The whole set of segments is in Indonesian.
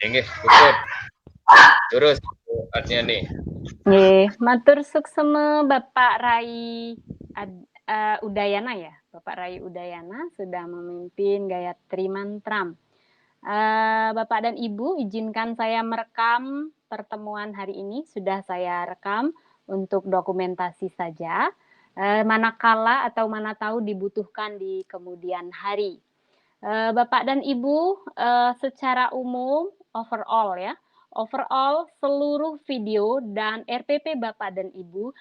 Inggih, cukup. Terus artinya nih. Matur suksema Bapak Rai Udayana ya. Bapak Rai Udayana sudah memimpin Gayatri Mantram. Bapak dan Ibu, izinkan saya merekam pertemuan hari ini. Sudah saya rekam untuk dokumentasi saja. Manakala atau mana tahu dibutuhkan di kemudian hari. Bapak dan Ibu, secara umum, overall ya, overall seluruh video dan RPP Bapak dan Ibu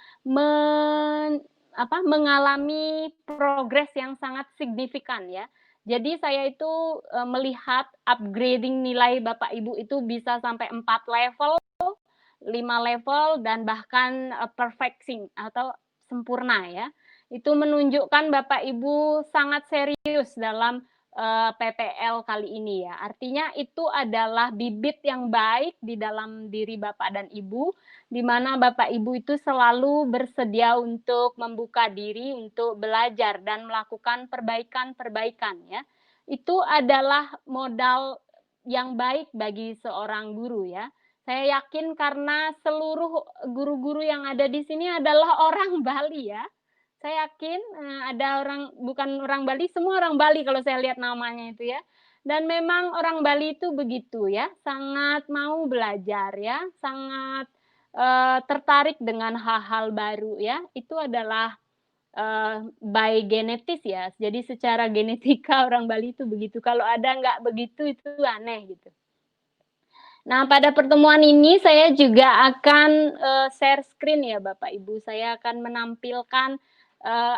mengalami progres yang sangat signifikan ya. Jadi saya itu melihat upgrading nilai Bapak Ibu itu bisa sampai 4 level, 5 level, dan bahkan perfecting atau sempurna ya. Itu menunjukkan Bapak Ibu sangat serius dalam PPL kali ini ya. Artinya itu adalah bibit yang baik di dalam diri Bapak dan Ibu, di mana Bapak Ibu itu selalu bersedia untuk membuka diri untuk belajar dan melakukan perbaikan-perbaikan ya. Itu adalah modal yang baik bagi seorang guru ya. Saya yakin karena seluruh guru-guru yang ada di sini adalah orang Bali ya. Saya yakin ada bukan orang Bali, semua orang Bali kalau saya lihat namanya itu ya. Dan memang orang Bali itu begitu ya, sangat mau belajar ya, sangat tertarik dengan hal-hal baru ya. Itu adalah by genetis ya. Jadi secara genetika orang Bali itu begitu. Kalau ada nggak begitu itu aneh gitu. Nah, pada pertemuan ini saya juga akan share screen ya Bapak Ibu. Saya akan menampilkan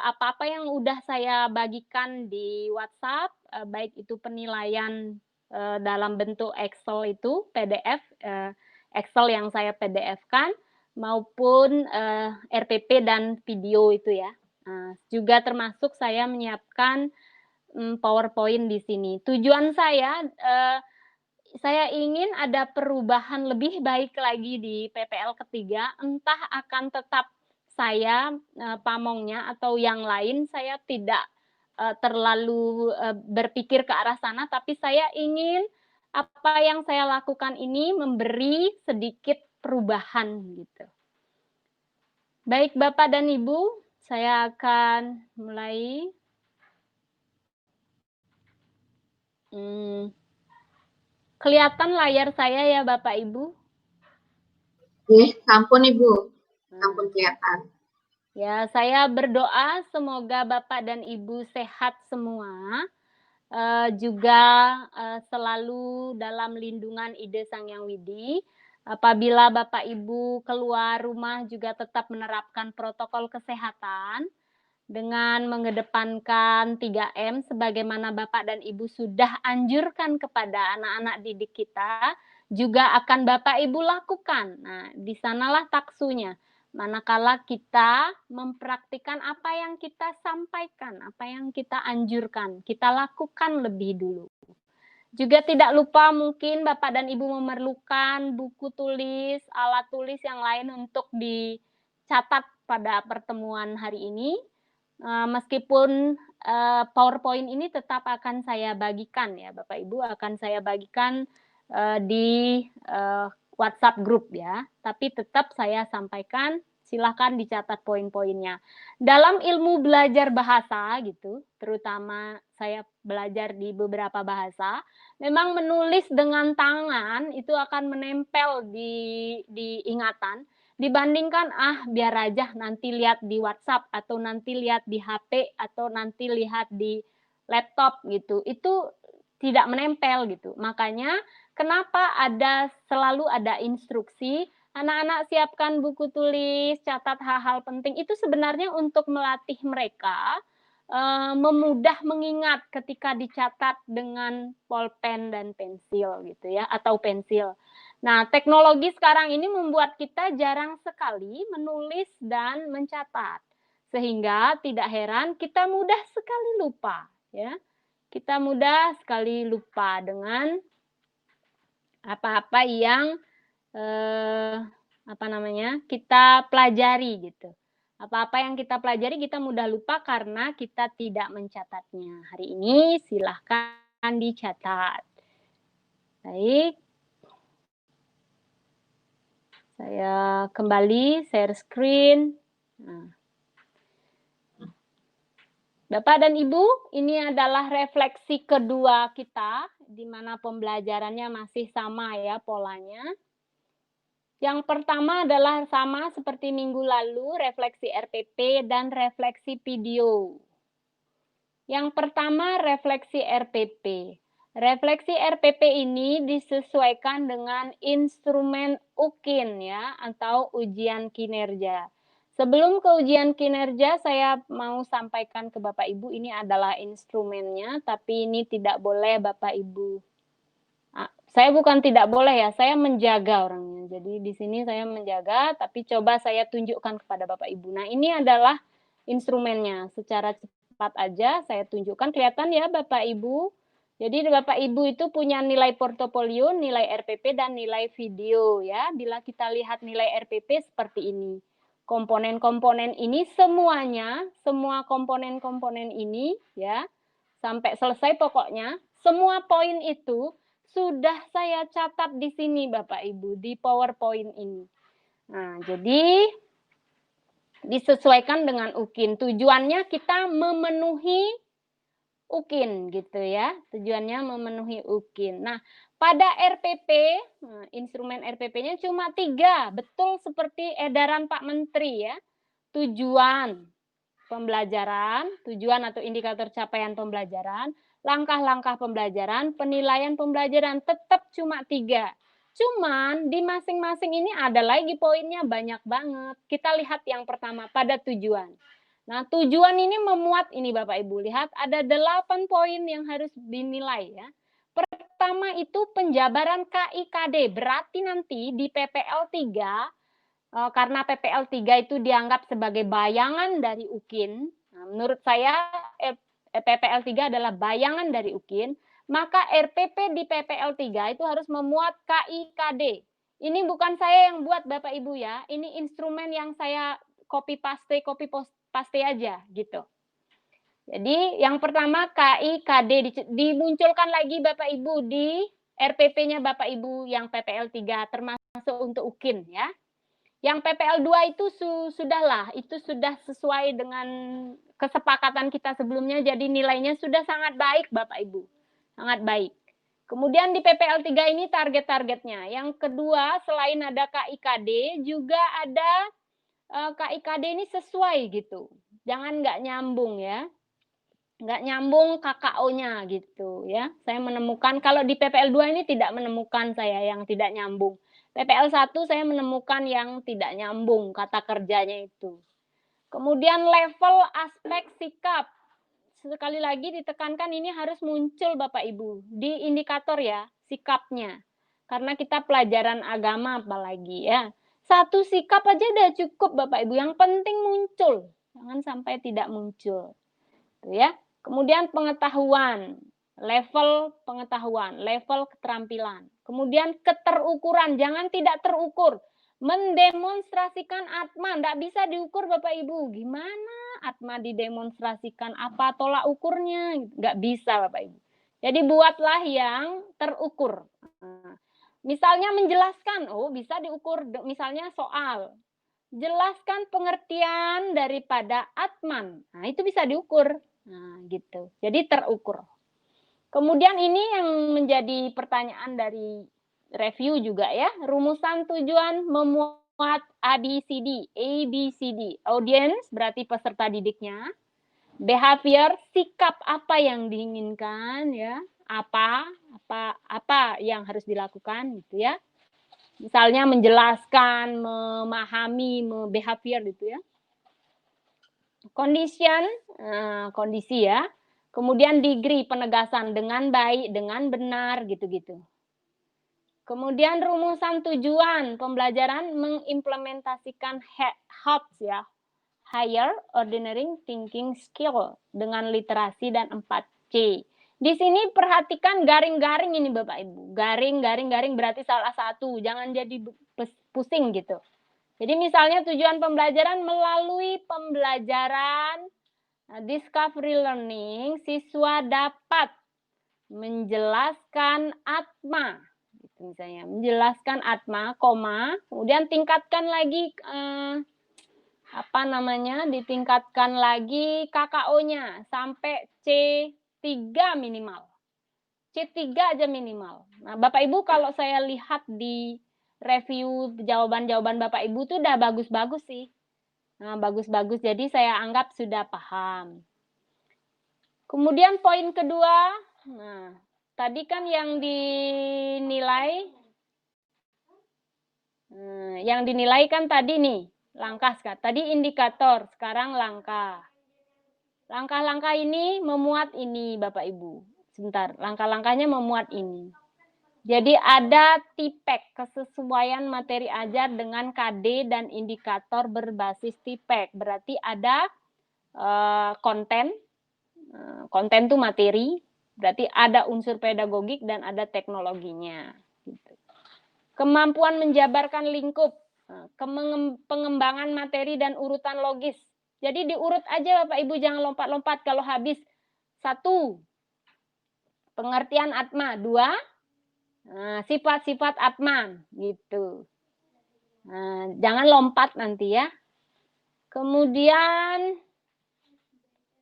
apa-apa yang udah saya bagikan di WhatsApp, baik itu penilaian dalam bentuk Excel itu, PDF, Excel yang saya PDF-kan, maupun RPP dan video itu ya. Juga termasuk saya menyiapkan PowerPoint di sini. Tujuan saya ingin ada perubahan lebih baik lagi di PPL ketiga, entah akan tetap saya pamongnya atau yang lain, saya tidak terlalu berpikir ke arah sana, tapi saya ingin apa yang saya lakukan ini memberi sedikit perubahan gitu. Baik Bapak dan Ibu, saya akan mulai. Kelihatan layar saya ya Bapak Ibu? Sampun Ibu, sampun kelihatan. Ya, saya berdoa semoga Bapak dan Ibu sehat semua, juga selalu dalam lindungan Ide Sang Hyang Widi. Apabila Bapak Ibu keluar rumah juga tetap menerapkan protokol kesehatan dengan mengedepankan 3M sebagaimana Bapak dan Ibu sudah anjurkan kepada anak-anak didik kita, juga akan Bapak Ibu lakukan. Nah, di sanalah taksunya. Manakala kita mempraktikkan apa yang kita sampaikan, apa yang kita anjurkan, kita lakukan lebih dulu. Juga tidak lupa mungkin Bapak dan Ibu memerlukan buku tulis, alat tulis yang lain untuk dicatat pada pertemuan hari ini. Meskipun PowerPoint ini tetap akan saya bagikan ya Bapak Ibu, akan saya bagikan di WhatsApp grup ya, tapi tetap saya sampaikan, silahkan dicatat poin-poinnya. Dalam ilmu belajar bahasa gitu, terutama saya belajar di beberapa bahasa, memang menulis dengan tangan itu akan menempel di ingatan, dibandingkan, biar aja nanti lihat di WhatsApp, atau nanti lihat di HP, atau nanti lihat di laptop gitu, itu tidak menempel gitu. Makanya kenapa selalu ada instruksi, anak-anak siapkan buku tulis, catat hal-hal penting, itu sebenarnya untuk melatih mereka memudah mengingat ketika dicatat dengan pulpen dan pensil gitu ya, atau pensil. Nah, teknologi sekarang ini membuat kita jarang sekali menulis dan mencatat. Sehingga tidak heran kita mudah sekali lupa ya. Kita mudah sekali lupa dengan apa-apa yang kita pelajari gitu. Apa-apa yang kita pelajari kita mudah lupa karena kita tidak mencatatnya. Hari ini silahkan dicatat. Baik. Saya kembali share screen. Nah. Bapak dan Ibu, ini adalah refleksi kedua kita, di mana pembelajarannya masih sama ya polanya. Yang pertama adalah sama seperti minggu lalu, refleksi RPP dan refleksi video. Yang pertama, refleksi RPP. Refleksi RPP ini disesuaikan dengan instrumen UKIN ya, atau ujian kinerja. Sebelum ke ujian kinerja, saya mau sampaikan ke Bapak Ibu, ini adalah instrumennya, tapi ini tidak boleh Bapak Ibu. Saya bukan tidak boleh ya, saya menjaga orangnya. Jadi di sini saya menjaga, tapi coba saya tunjukkan kepada Bapak Ibu. Nah, ini adalah instrumennya. Secara cepat aja saya tunjukkan, kelihatan ya Bapak Ibu. Jadi Bapak Ibu itu punya nilai portofolio, nilai RPP, dan nilai video ya. Bila kita lihat nilai RPP seperti ini. Komponen-komponen ini semuanya, semua komponen-komponen ini ya, sampai selesai pokoknya, semua poin itu sudah saya catat di sini Bapak Ibu, di PowerPoint ini. Nah, jadi disesuaikan dengan UKIN. Tujuannya kita memenuhi UKIN gitu ya. Tujuannya memenuhi UKIN. Nah, pada RPP, instrumen RPP-nya cuma 3. Betul seperti edaran Pak Menteri ya. Tujuan pembelajaran, tujuan atau indikator capaian pembelajaran, langkah-langkah pembelajaran, penilaian pembelajaran, tetap cuma 3. Cuman di masing-masing ini ada lagi poinnya banyak banget. Kita lihat yang pertama pada tujuan. Nah, tujuan ini memuat, ini Bapak Ibu lihat, ada 8 poin yang harus dinilai ya. Pertama itu penjabaran KIKD, berarti nanti di PPL 3, karena PPL 3 itu dianggap sebagai bayangan dari UKIN. Nah, menurut saya PPL 3 adalah bayangan dari UKIN, maka RPP di PPL 3 itu harus memuat KIKD. Ini bukan saya yang buat Bapak Ibu ya, ini instrumen yang saya copy paste aja gitu. Jadi yang pertama KIKD dimunculkan lagi Bapak Ibu di RPP-nya Bapak Ibu yang PPL 3 termasuk untuk UKIN ya. Yang PPL 2 itu sudahlah, itu sudah sesuai dengan kesepakatan kita sebelumnya, jadi nilainya sudah sangat baik Bapak Ibu, sangat baik. Kemudian di PPL 3 ini target-targetnya. Yang kedua, selain ada KIKD, juga ada KIKD ini sesuai gitu. Jangan nggak nyambung ya. Nggak nyambung KKO-nya gitu ya. Saya menemukan, kalau di PPL 2 ini tidak menemukan saya yang tidak nyambung. PPL 1 saya menemukan yang tidak nyambung kata kerjanya itu. Kemudian level aspek sikap. Sekali lagi ditekankan ini harus muncul Bapak Ibu di indikator ya, sikapnya. Karena kita pelajaran agama apalagi ya. Satu sikap aja udah cukup Bapak Ibu, yang penting muncul. Jangan sampai tidak muncul. Tuh ya. Kemudian pengetahuan. Level pengetahuan, level keterampilan. Kemudian keterukuran, jangan tidak terukur. Mendemonstrasikan atma, tidak bisa diukur Bapak Ibu. Gimana atma didemonstrasikan? Apa tolak ukurnya? Nggak bisa Bapak Ibu. Jadi buatlah yang terukur. Misalnya menjelaskan, oh bisa diukur misalnya soal. Jelaskan pengertian daripada Atman. Nah, itu bisa diukur. Nah, gitu. Jadi terukur. Kemudian ini yang menjadi pertanyaan dari review juga ya. Rumusan tujuan memuat ABCD. ABCD. Audience berarti peserta didiknya. Behavior, sikap apa yang diinginkan ya. Apa yang harus dilakukan gitu ya. Misalnya menjelaskan, memahami, behavior gitu ya. Condition, kondisi ya. Kemudian degree, penegasan dengan baik, dengan benar gitu-gitu. Kemudian rumusan tujuan pembelajaran mengimplementasikan HOTS ya. Higher Ordinary Thinking Skill dengan literasi dan 4C. Di sini perhatikan garing-garing ini Bapak Ibu. Garing berarti salah satu. Jangan jadi pusing gitu. Jadi misalnya tujuan pembelajaran melalui pembelajaran discovery learning, siswa dapat menjelaskan atma. Gitu misalnya, menjelaskan atma, kemudian tingkatkan lagi ditingkatkan lagi KKO-nya sampai C3 minimal. C3 aja minimal. Nah, Bapak Ibu kalau saya lihat di review jawaban-jawaban Bapak Ibu tuh udah bagus-bagus sih. Nah, bagus-bagus. Jadi saya anggap sudah paham. Kemudian poin kedua, nah, tadi kan yang dinilai kan tadi nih, langkah. Tadi indikator, sekarang langkah. Langkah-langkah ini memuat ini, Bapak Ibu. Sebentar, langkah-langkahnya memuat ini. Jadi ada TIPEK, kesesuaian materi ajar dengan KD dan indikator berbasis TIPEK. Berarti ada konten itu materi, berarti ada unsur pedagogik dan ada teknologinya. Gitu. Kemampuan menjabarkan lingkup, pengembangan materi dan urutan logis. Jadi diurut aja Bapak Ibu, jangan lompat-lompat kalau habis. 1, pengertian atma. 2, sifat-sifat atman gitu. Nah, jangan lompat nanti ya. Kemudian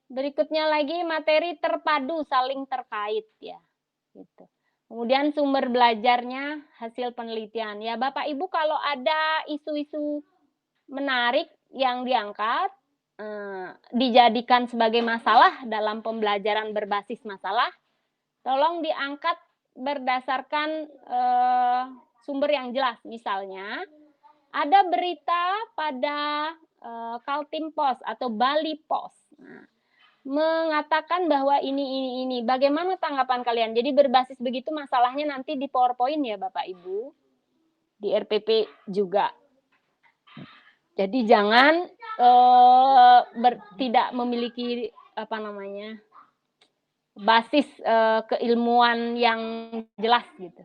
berikutnya lagi materi terpadu saling terkait ya. Gitu. Kemudian sumber belajarnya hasil penelitian. Ya Bapak Ibu kalau ada isu-isu menarik yang diangkat dijadikan sebagai masalah dalam pembelajaran berbasis masalah, tolong diangkat berdasarkan sumber yang jelas. Misalnya, ada berita pada Kaltim Post atau Bali Post. Nah, mengatakan bahwa ini. Bagaimana tanggapan kalian? Jadi berbasis begitu masalahnya nanti di PowerPoint ya Bapak Ibu. Di RPP juga. Jadi jangan tidak memiliki basis keilmuan yang jelas gitu.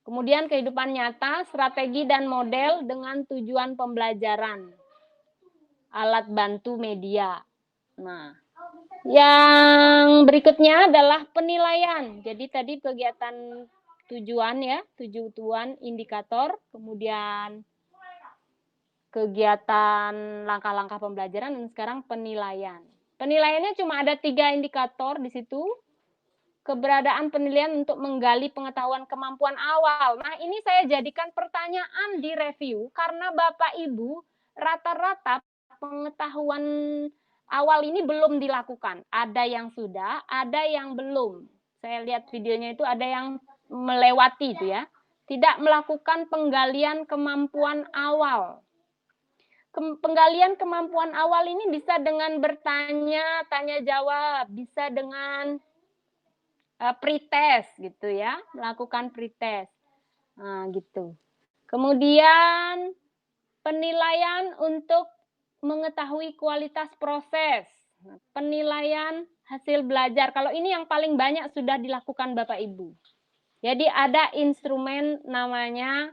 Kemudian kehidupan nyata, strategi dan model dengan tujuan pembelajaran. Alat bantu media. Nah, yang berikutnya adalah penilaian. Jadi tadi kegiatan tujuan ya, tujuan indikator, kemudian kegiatan langkah-langkah pembelajaran, dan sekarang penilaian. Penilaiannya cuma ada 3 indikator di situ. Keberadaan penilaian untuk menggali pengetahuan kemampuan awal. Nah, ini saya jadikan pertanyaan di review karena Bapak Ibu rata-rata pengetahuan awal ini belum dilakukan. Ada yang sudah, ada yang belum. Saya lihat videonya itu ada yang melewati itu ya. Tidak melakukan penggalian kemampuan awal. Penggalian kemampuan awal ini bisa dengan bertanya, tanya jawab, bisa dengan pretest gitu ya, melakukan pretest. Nah, gitu. Kemudian penilaian untuk mengetahui kualitas proses. Penilaian hasil belajar. Kalau ini yang paling banyak sudah dilakukan Bapak Ibu. Jadi ada instrumen namanya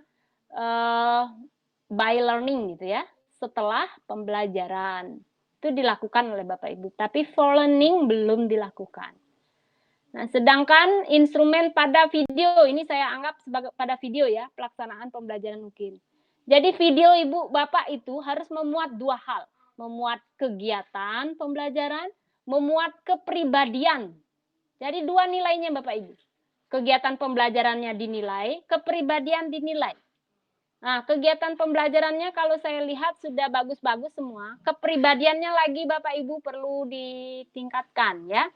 by learning gitu ya. Setelah pembelajaran itu dilakukan oleh Bapak Ibu, tapi for learning belum dilakukan. Nah, sedangkan instrumen pada video, ini saya anggap sebagai pada video ya, pelaksanaan pembelajaran UKIN. Jadi video Ibu Bapak itu harus memuat dua hal, memuat kegiatan pembelajaran, memuat kepribadian. Jadi dua nilainya Bapak Ibu. Kegiatan pembelajarannya dinilai, kepribadian dinilai. Nah, kegiatan pembelajarannya kalau saya lihat sudah bagus-bagus semua, kepribadiannya lagi Bapak Ibu perlu ditingkatkan ya.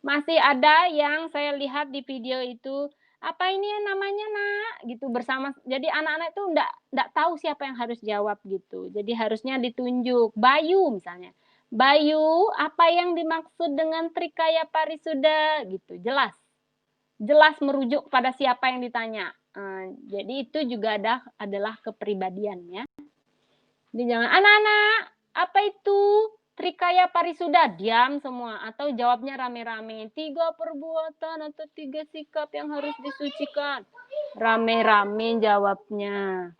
Masih ada yang saya lihat di video itu, apa ini namanya nak, gitu bersama. Jadi anak-anak itu enggak tahu siapa yang harus jawab gitu. Jadi harusnya ditunjuk. Bayu misalnya. Bayu, apa yang dimaksud dengan Trikaya Parisuda gitu, jelas. Jelas merujuk pada siapa yang ditanya. Jadi itu juga adalah kepribadian ya. Jadi jangan anak-anak, apa itu Trikaya Parisuda? Diam semua atau jawabnya rame-rame. 3 perbuatan atau 3 sikap yang harus disucikan. Rame-rame jawabnya.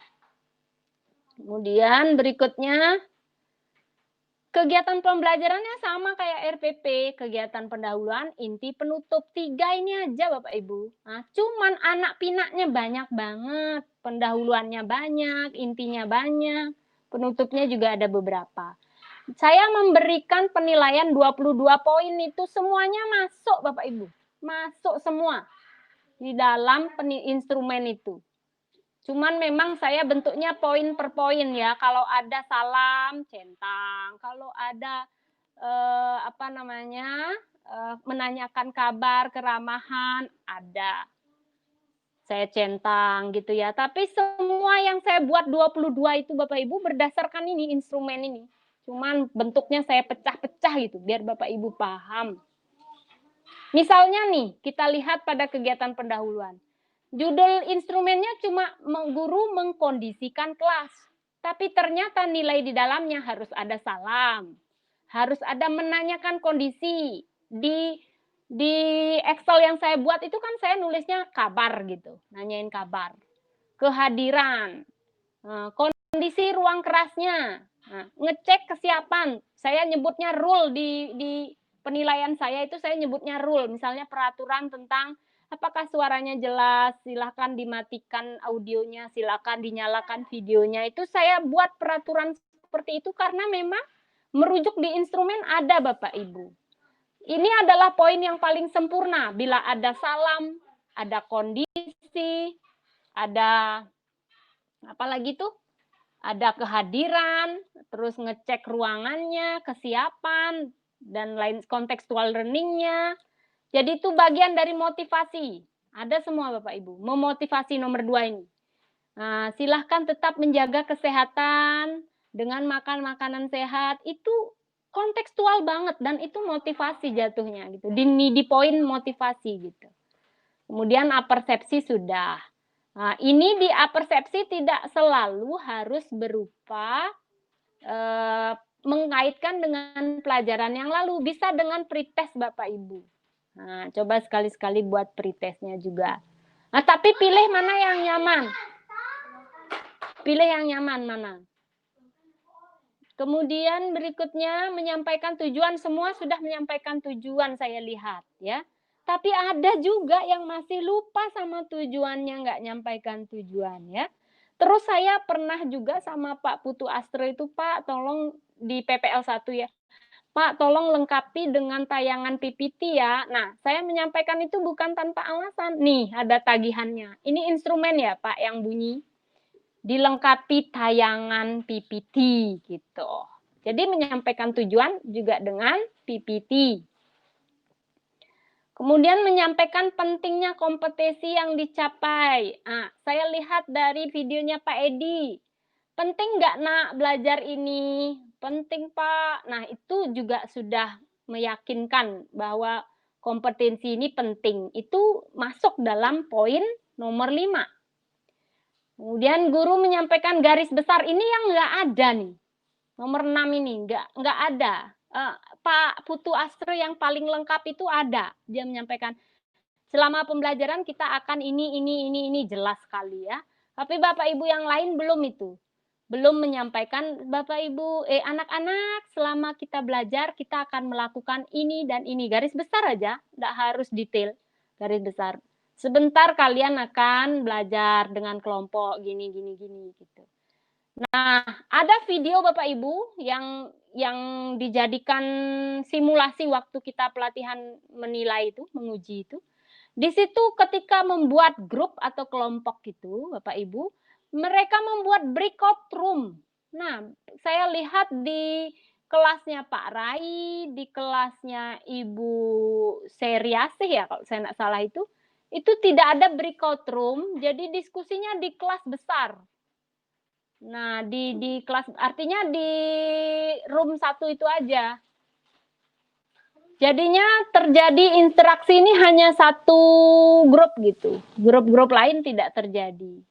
Kemudian berikutnya kegiatan pembelajarannya sama kayak RPP, kegiatan pendahuluan, inti, penutup. 3 ini aja Bapak Ibu. Nah, cuman anak pinaknya banyak banget. Pendahuluannya banyak, intinya banyak, penutupnya juga ada beberapa. Saya memberikan penilaian 22 poin itu semuanya masuk Bapak Ibu. Masuk semua di dalam instrumen itu. Cuman memang saya bentuknya poin per poin ya. Kalau ada salam, centang. Kalau ada menanyakan kabar, keramahan, ada. Saya centang gitu ya. Tapi semua yang saya buat 22 itu Bapak Ibu berdasarkan ini instrumen ini. Cuman bentuknya saya pecah-pecah gitu biar Bapak Ibu paham. Misalnya nih, kita lihat pada kegiatan pendahuluan. Judul instrumennya cuma guru mengkondisikan kelas. Tapi ternyata nilai di dalamnya harus ada salam. Harus ada menanyakan kondisi. Di Excel yang saya buat itu kan saya nulisnya kabar gitu. Nanyain kabar. Kehadiran. Kondisi ruang kerasnya. Ngecek kesiapan. Saya nyebutnya rule di penilaian saya itu saya nyebutnya rule. Misalnya peraturan tentang apakah suaranya jelas, silakan dimatikan audionya, silakan dinyalakan videonya. Itu saya buat peraturan seperti itu karena memang merujuk di instrumen ada Bapak Ibu. Ini adalah poin yang paling sempurna. Bila ada salam, ada kondisi, ada apa lagi tuh? Ada kehadiran, terus ngecek ruangannya, kesiapan, dan lain kontekstual learning-nya. Jadi itu bagian dari motivasi. Ada semua Bapak Ibu. Memotivasi nomor 2 ini. Nah, silahkan tetap menjaga kesehatan dengan makan makanan sehat. Itu kontekstual banget dan itu motivasi jatuhnya gitu. Di poin motivasi gitu. Kemudian apersepsi sudah. Nah, ini di apersepsi tidak selalu harus berupa mengaitkan dengan pelajaran yang lalu. Bisa dengan pretest Bapak Ibu. Nah, coba sekali-sekali buat pretestnya juga. Nah, tapi pilih mana yang nyaman. Pilih yang nyaman mana. Kemudian berikutnya menyampaikan tujuan. Semua sudah menyampaikan tujuan saya lihat ya. Tapi ada juga yang masih lupa sama tujuannya, nggak nyampaikan tujuan ya. Terus saya pernah juga sama Pak Putu Astro itu, Pak tolong di PPL 1 ya. Pak tolong lengkapi dengan tayangan PPT ya. Nah, saya menyampaikan itu bukan tanpa alasan. Nih ada tagihannya. Ini instrumen ya Pak yang bunyi. Dilengkapi tayangan PPT gitu. Jadi menyampaikan tujuan juga dengan PPT. Kemudian menyampaikan pentingnya kompetisi yang dicapai. Nah, saya lihat dari videonya Pak Edi. Penting nggak nak belajar ini? Penting Pak. Nah, itu juga sudah meyakinkan bahwa kompetensi ini penting. Itu masuk dalam poin nomor 5. Kemudian guru menyampaikan garis besar. Ini yang nggak ada nih. Nomor 6 ini nggak ada. Pak Putu Astro yang paling lengkap itu ada. Dia menyampaikan selama pembelajaran kita akan ini jelas sekali ya. Tapi Bapak Ibu yang lain belum itu. Belum menyampaikan, Bapak Ibu, anak-anak selama kita belajar kita akan melakukan ini dan ini, garis besar aja, nggak harus detail, garis besar. Sebentar kalian akan belajar dengan kelompok gini gini gini gitu. Nah, ada video Bapak Ibu yang dijadikan simulasi waktu kita pelatihan menilai itu, menguji itu. Di situ ketika membuat grup atau kelompok gitu, Bapak Ibu, mereka membuat breakout room. Nah, saya lihat di kelasnya Pak Rai, di kelasnya Ibu Seriasih ya kalau saya nggak salah itu tidak ada breakout room, jadi diskusinya di kelas besar. Nah, di kelas artinya di room 1 itu aja. Jadinya terjadi interaksi ini hanya satu grup gitu. Grup-grup lain tidak terjadi.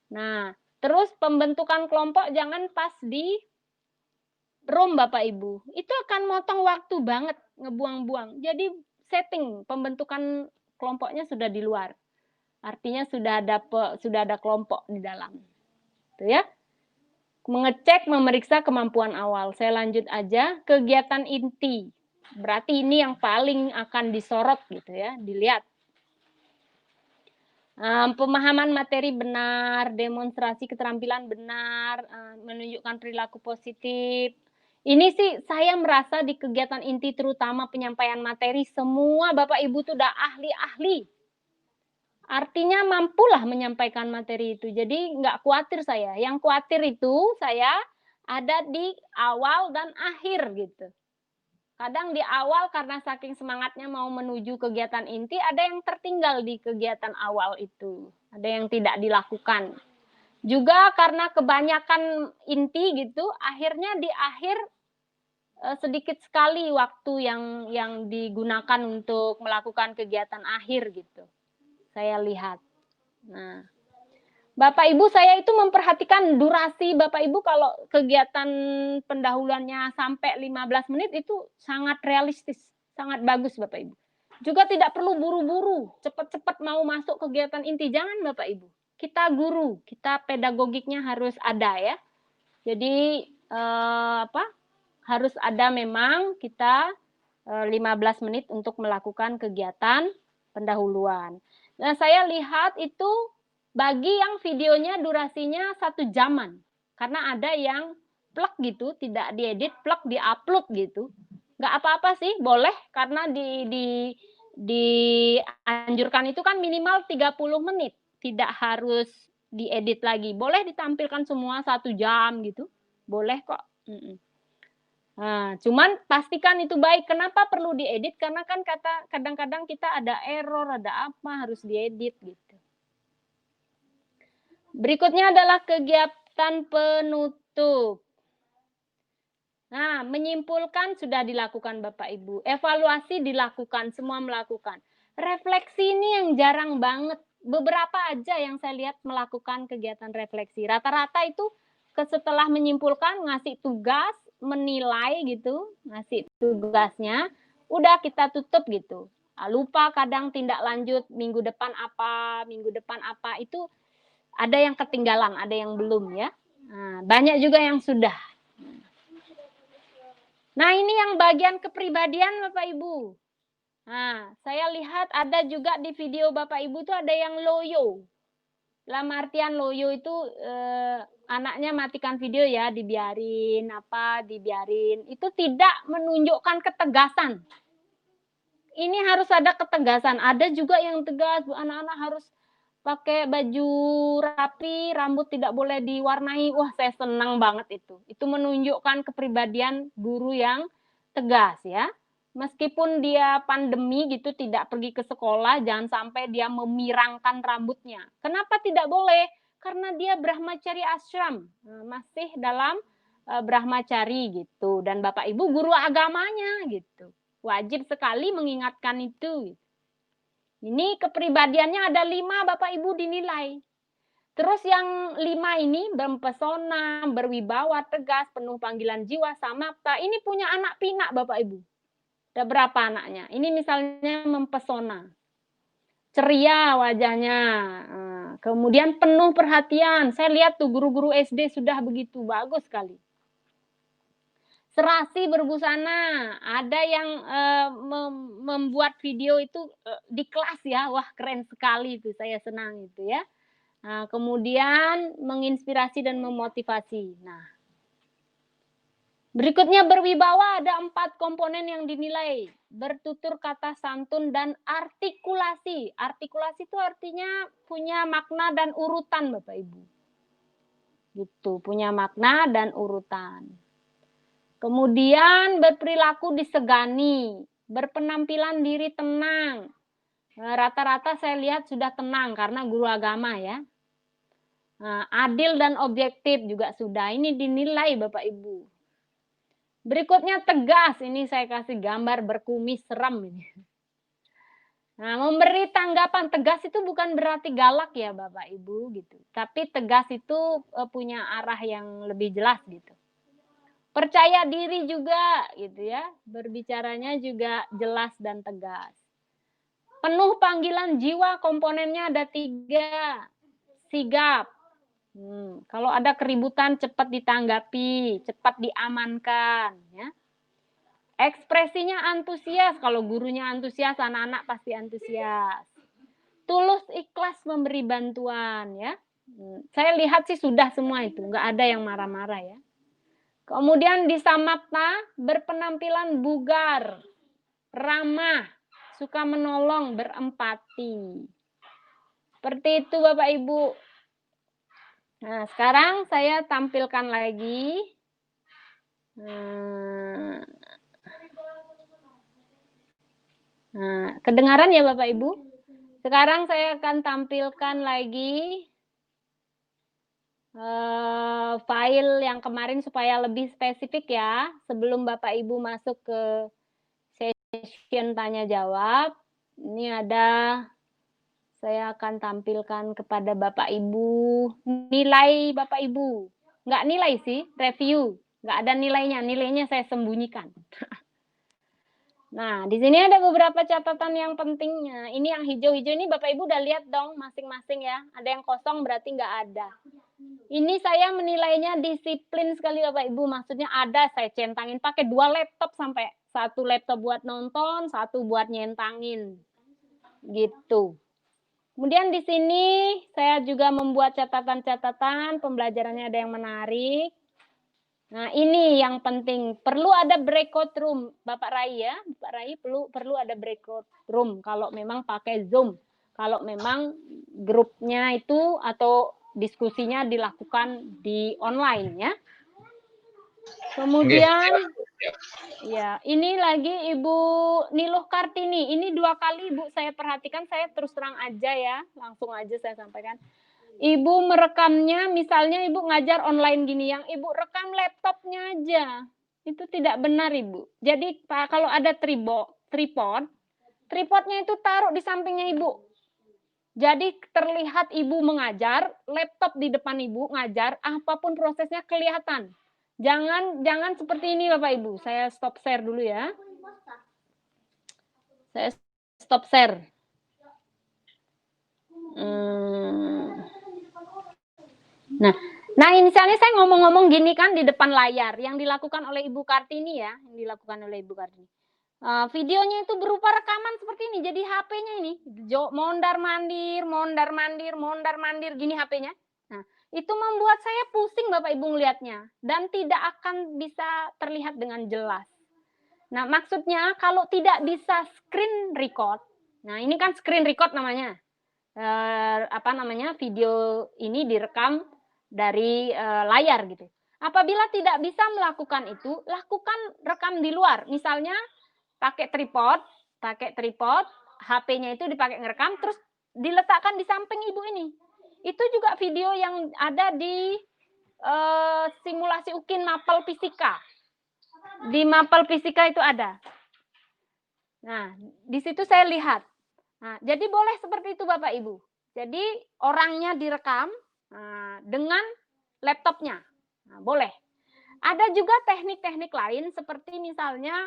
Nah, terus pembentukan kelompok jangan pas di room Bapak Ibu. Itu akan motong waktu banget, ngebuang-buang. Jadi setting pembentukan kelompoknya sudah di luar. Artinya sudah ada kelompok di dalam. Tuh ya. Mengecek, memeriksa kemampuan awal. Saya lanjut aja, kegiatan inti. Berarti ini yang paling akan disorot gitu ya, dilihat. Pemahaman materi benar, demonstrasi keterampilan benar, menunjukkan perilaku positif. Ini sih saya merasa di kegiatan inti terutama penyampaian materi semua Bapak Ibu tuh udah ahli-ahli. Artinya mampulah menyampaikan materi itu. Jadi nggak khawatir saya. Yang khawatir itu saya ada di awal dan akhir gitu. Kadang di awal karena saking semangatnya mau menuju kegiatan inti, ada yang tertinggal di kegiatan awal itu. Ada yang tidak dilakukan. Juga karena kebanyakan inti gitu, akhirnya di akhir sedikit sekali waktu yang digunakan untuk melakukan kegiatan akhir gitu. Saya lihat. Nah, Bapak Ibu saya itu memperhatikan durasi Bapak Ibu kalau kegiatan pendahuluannya sampai 15 menit itu sangat realistis, sangat bagus Bapak Ibu. Juga tidak perlu buru-buru, cepat-cepat mau masuk kegiatan inti, jangan Bapak Ibu. Kita guru, kita pedagogiknya harus ada ya. Jadi harus ada memang kita 15 menit untuk melakukan kegiatan pendahuluan. Nah, saya lihat itu bagi yang videonya durasinya 1 jaman. Karena ada yang plek gitu, tidak diedit, plek diupload gitu. Nggak apa-apa sih, boleh karena dianjurkan itu kan minimal 30 menit. Tidak harus diedit lagi. Boleh ditampilkan semua 1 jam gitu. Boleh kok. Nah, cuman pastikan itu baik. Kenapa perlu diedit? Karena kan kadang-kadang kita ada error, ada apa, harus diedit gitu. Berikutnya adalah kegiatan penutup. Nah, menyimpulkan sudah dilakukan Bapak Ibu. Evaluasi dilakukan, semua melakukan. Refleksi ini yang jarang banget. Beberapa aja yang saya lihat melakukan kegiatan refleksi. Rata-rata itu setelah menyimpulkan, ngasih tugas, menilai gitu, ngasih tugasnya, udah kita tutup gitu. Lupa kadang tindak lanjut minggu depan apa, itu ada yang ketinggalan, ada yang belum ya. Nah, banyak juga yang sudah. Nah, ini yang bagian kepribadian Bapak Ibu. Nah, saya lihat ada juga di video Bapak Ibu itu ada yang loyo. Dalam artian loyo itu anaknya matikan video ya, dibiarin, dibiarin. Itu tidak menunjukkan ketegasan. Ini harus ada ketegasan. Ada juga yang tegas, anak-anak harus pakai baju rapi, rambut tidak boleh diwarnai. Wah, saya senang banget itu. Itu menunjukkan kepribadian guru yang tegas ya. Meskipun dia pandemi gitu tidak pergi ke sekolah, jangan sampai dia memirangkan rambutnya. Kenapa tidak boleh? Karena dia Brahmacari Ashram, masih dalam Brahmacari gitu. Dan Bapak Ibu guru agamanya gitu. Wajib sekali mengingatkan itu. Ini kepribadiannya ada 5 Bapak Ibu dinilai. Terus yang 5 ini mempesona, berwibawa, tegas, penuh panggilan jiwa, samapta. Ini punya anak pinak Bapak Ibu. Ada berapa anaknya? Ini misalnya mempesona. Ceria wajahnya, Kemudian penuh perhatian. Saya lihat tuh guru-guru SD sudah begitu bagus sekali. Serasi berbusana, ada yang membuat video itu di kelas ya, wah keren sekali itu, saya senang itu ya. Nah, kemudian menginspirasi dan memotivasi. Nah, berikutnya berwibawa, ada 4 komponen yang dinilai. Bertutur kata santun dan artikulasi. Artikulasi itu artinya punya makna dan urutan Bapak Ibu. Gitu, punya makna dan urutan. Kemudian berperilaku disegani, berpenampilan diri tenang. Rata-rata saya lihat sudah tenang karena guru agama ya. Adil dan objektif juga sudah. Ini dinilai Bapak Ibu. Berikutnya tegas. Ini saya kasih gambar berkumis serem ini. Nah, memberi tanggapan. Tegas itu bukan berarti galak ya Bapak Ibu gitu. Tapi tegas itu punya arah yang lebih jelas gitu. Percaya diri juga gitu ya, berbicaranya juga jelas dan tegas. Penuh panggilan jiwa, komponennya ada 3. Sigap. Kalau ada keributan cepat ditanggapi, cepat diamankan ya. Ekspresinya antusias, kalau gurunya antusias, anak-anak pasti antusias. Tulus ikhlas memberi bantuan ya. Saya lihat sih sudah semua itu, nggak ada yang marah-marah ya. Kemudian di Samapta, berpenampilan bugar, ramah, suka menolong, berempati. Seperti itu Bapak Ibu. Nah, sekarang saya tampilkan lagi. Nah, kedengaran ya Bapak Ibu? Sekarang saya akan tampilkan lagi file yang kemarin supaya lebih spesifik ya, sebelum Bapak Ibu masuk ke session tanya jawab. Ini ada, saya akan tampilkan kepada Bapak Ibu nilai Bapak Ibu. Nggak nilai sih, review. Nggak ada nilainya, nilainya saya sembunyikan. Nah, di sini ada beberapa catatan yang pentingnya. Ini yang hijau-hijau ini Bapak Ibu udah lihat dong masing-masing ya. Ada yang kosong berarti nggak ada. Ini saya menilainya disiplin sekali Bapak Ibu. Maksudnya ada, saya centangin pakai 2 laptop sampai 1 laptop buat nonton, 1 buat nyentangin. Gitu. Kemudian di sini saya juga membuat catatan-catatan, pembelajarannya ada yang menarik. Nah, ini yang penting, perlu ada breakout room, Bapak Rai ya. Bapak Rai perlu ada breakout room kalau memang pakai Zoom. Kalau memang grupnya itu atau diskusinya dilakukan di online ya. Kemudian ya, ini lagi Ibu Niluh Kartini. Ini 2 kali Ibu saya perhatikan, saya terus terang aja ya, langsung aja saya sampaikan. Ibu merekamnya, misalnya Ibu ngajar online gini, yang Ibu rekam laptopnya aja. Itu tidak benar Ibu. Jadi kalau ada tripodnya itu taruh di sampingnya Ibu. Jadi terlihat Ibu mengajar, laptop di depan Ibu ngajar, apapun prosesnya kelihatan. Jangan seperti ini Bapak Ibu. Saya stop share dulu ya. Saya stop share. Nah, misalnya saya ngomong-ngomong gini kan di depan layar, yang dilakukan oleh Ibu Kartini ya, videonya itu berupa rekaman seperti ini. Jadi HP-nya ini mondar-mandir gini HP-nya. Nah, itu membuat saya pusing Bapak Ibu ngelihatnya dan tidak akan bisa terlihat dengan jelas. Nah, maksudnya kalau tidak bisa screen record. Nah, ini kan screen record namanya. Video ini direkam dari layar gitu. Apabila tidak bisa melakukan itu, lakukan rekam di luar. Misalnya pakai tripod, HP-nya itu dipakai ngerekam, terus diletakkan di samping Ibu ini. Itu juga video yang ada di simulasi UKIN Mapel Fisika. Di Mapel Fisika itu ada. Nah, di situ saya lihat. Nah, jadi boleh seperti itu Bapak Ibu. Jadi orangnya direkam dengan laptopnya. Nah, boleh. Ada juga teknik-teknik lain seperti misalnya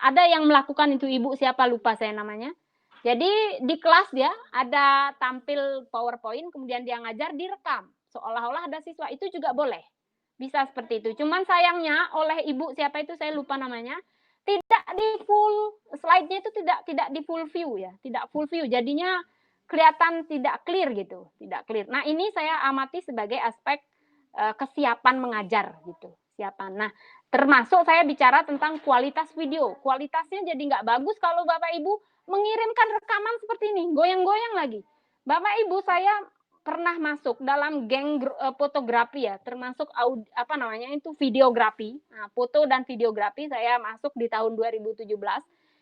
ada yang melakukan itu Ibu siapa lupa saya namanya. Jadi di kelas dia ada tampil PowerPoint, kemudian dia ngajar direkam, seolah-olah ada siswa, itu juga boleh. Bisa seperti itu. Cuman sayangnya oleh ibu siapa itu saya lupa namanya, tidak di full slide-nya itu tidak di full view ya, tidak full view. Jadinya kelihatan tidak clear gitu, tidak clear. Nah, ini saya amati sebagai aspek kesiapan mengajar gitu, siapan. Nah, termasuk saya bicara tentang kualitas video. Kualitasnya jadi nggak bagus kalau Bapak Ibu mengirimkan rekaman seperti ini, goyang-goyang lagi. Bapak Ibu, saya pernah masuk dalam geng fotografi ya, termasuk apa namanya itu videografi. Nah, foto dan videografi saya masuk di tahun 2017.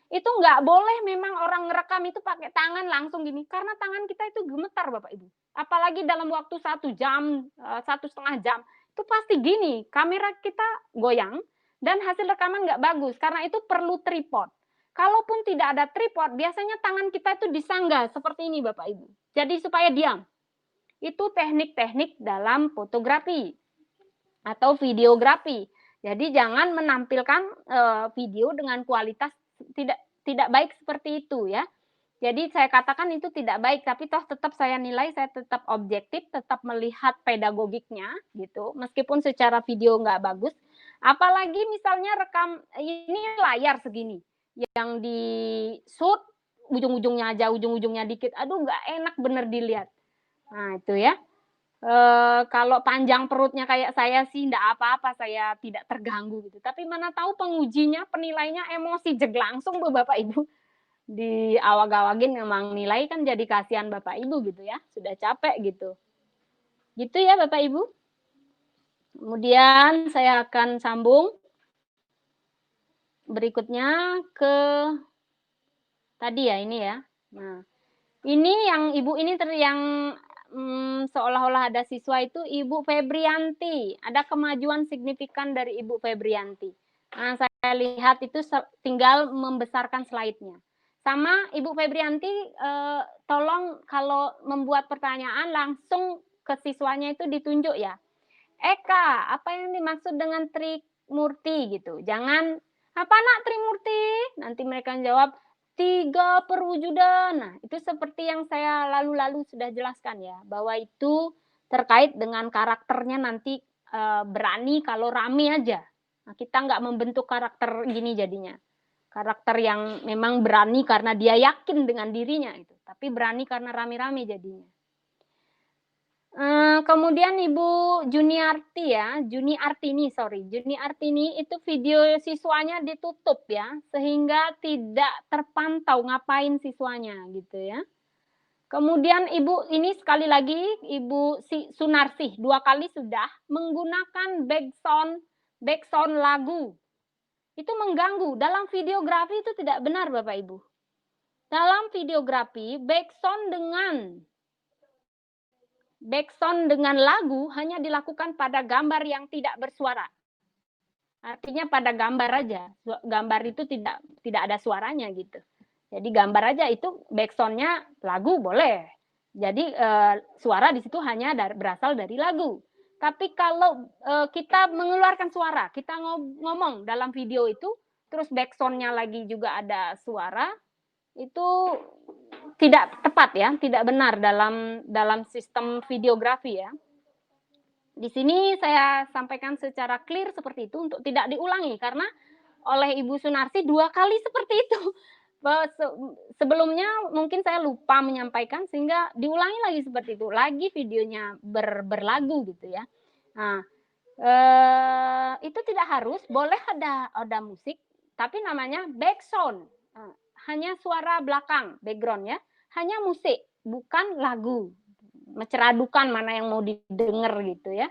Itu nggak boleh memang orang ngerekam itu pakai tangan langsung gini, karena tangan kita itu gemetar Bapak Ibu. Apalagi dalam waktu 1 jam, 1,5 jam, itu pasti gini, kamera kita goyang dan hasil rekaman nggak bagus. Karena itu perlu tripod. Kalaupun tidak ada tripod, biasanya tangan kita itu disanggah seperti ini Bapak Ibu. Jadi supaya diam. Itu teknik-teknik dalam fotografi atau videografi. Jadi jangan menampilkan video dengan kualitas tidak baik seperti itu ya. Jadi saya katakan itu tidak baik, tapi toh tetap saya nilai, saya tetap objektif, tetap melihat pedagogiknya gitu. Meskipun secara video nggak bagus. Apalagi misalnya rekam ini layar segini, yang di shoot ujung-ujungnya aja, ujung-ujungnya dikit, aduh nggak enak bener dilihat. Nah itu ya. Kalau panjang perutnya kayak saya sih enggak apa-apa, saya tidak terganggu gitu. Tapi mana tahu pengujinya, penilainya emosi langsung tuh Bapak Ibu. Diawag-awagin memang nilai kan jadi kasihan Bapak Ibu gitu ya. Sudah capek gitu. Gitu ya Bapak Ibu. Kemudian saya akan sambung berikutnya ke tadi ya ini ya. Nah, ini yang Ibu ini yang seolah-olah ada siswa itu Ibu Febrianti. Ada kemajuan signifikan dari Ibu Febrianti. Nah, saya lihat itu tinggal membesarkan slide-nya. Sama Ibu Febrianti, tolong kalau membuat pertanyaan langsung ke siswanya itu ditunjuk ya. Eka, apa yang dimaksud dengan Trimurti gitu. Jangan, apa nak Trimurti? Nanti mereka jawab, 3 perwujudan. Nah, itu seperti yang saya lalu-lalu sudah jelaskan ya, bahwa itu terkait dengan karakternya nanti berani kalau rame aja. Nah, kita nggak membentuk karakter gini jadinya. Karakter yang memang berani karena dia yakin dengan dirinya itu, tapi berani karena rame-rame jadinya. Kemudian Ibu Juniarti ya, Juni Artini itu video siswanya ditutup ya, sehingga tidak terpantau ngapain siswanya gitu ya. Kemudian Ibu ini sekali lagi Ibu Sunarsih 2 kali sudah menggunakan backsound lagu. Itu mengganggu. Dalam videografi itu tidak benar Bapak Ibu. Dalam videografi backsound dengan lagu hanya dilakukan pada gambar yang tidak bersuara. Artinya pada gambar aja. Gambar itu tidak ada suaranya gitu. Jadi gambar aja itu backsound-nya lagu boleh. Jadi suara di situ hanya berasal dari lagu. Tapi kalau kita mengeluarkan suara, kita ngomong dalam video itu, terus backsound-nya lagi juga ada suara, itu tidak tepat ya, tidak benar dalam sistem videografi ya. Di sini saya sampaikan secara clear seperti itu untuk tidak diulangi karena oleh Ibu Sunarsi 2 kali seperti itu. Sebelumnya mungkin saya lupa menyampaikan sehingga diulangi lagi seperti itu. Lagi videonya berlagu gitu ya. Nah, itu tidak harus, boleh ada musik, tapi namanya backsound. Hanya suara belakang, background ya. Hanya musik, bukan lagu. Menceradukan mana yang mau didengar gitu ya.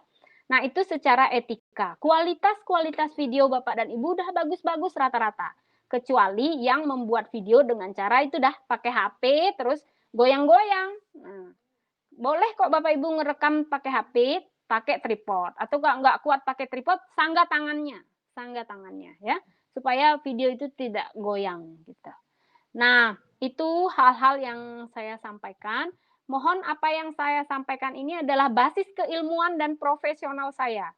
Nah, itu secara etika. Kualitas video Bapak dan Ibu udah bagus-bagus rata-rata. Kecuali yang membuat video dengan cara itu dah pakai HP terus goyang-goyang. Nah, boleh kok Bapak Ibu ngerekam pakai HP, pakai tripod. Atau nggak kuat pakai tripod, sanggah tangannya ya. Supaya video itu tidak goyang gitu. Nah, itu hal-hal yang saya sampaikan. Mohon apa yang saya sampaikan ini adalah basis keilmuan dan profesional saya.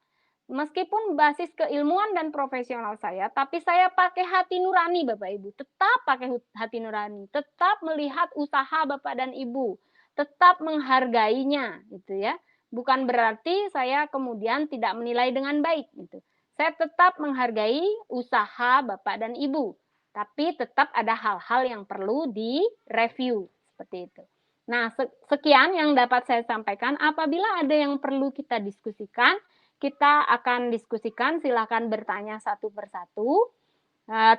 Meskipun basis keilmuan dan profesional saya, tapi saya pakai hati nurani Bapak Ibu, tetap pakai hati nurani, tetap melihat usaha Bapak dan Ibu, tetap menghargainya gitu ya. Bukan berarti saya kemudian tidak menilai dengan baik gitu. Saya tetap menghargai usaha Bapak dan Ibu, tapi tetap ada hal-hal yang perlu direview seperti itu. Nah, sekian yang dapat saya sampaikan. Apabila ada yang perlu kita diskusikan, kita akan diskusikan, silakan bertanya satu persatu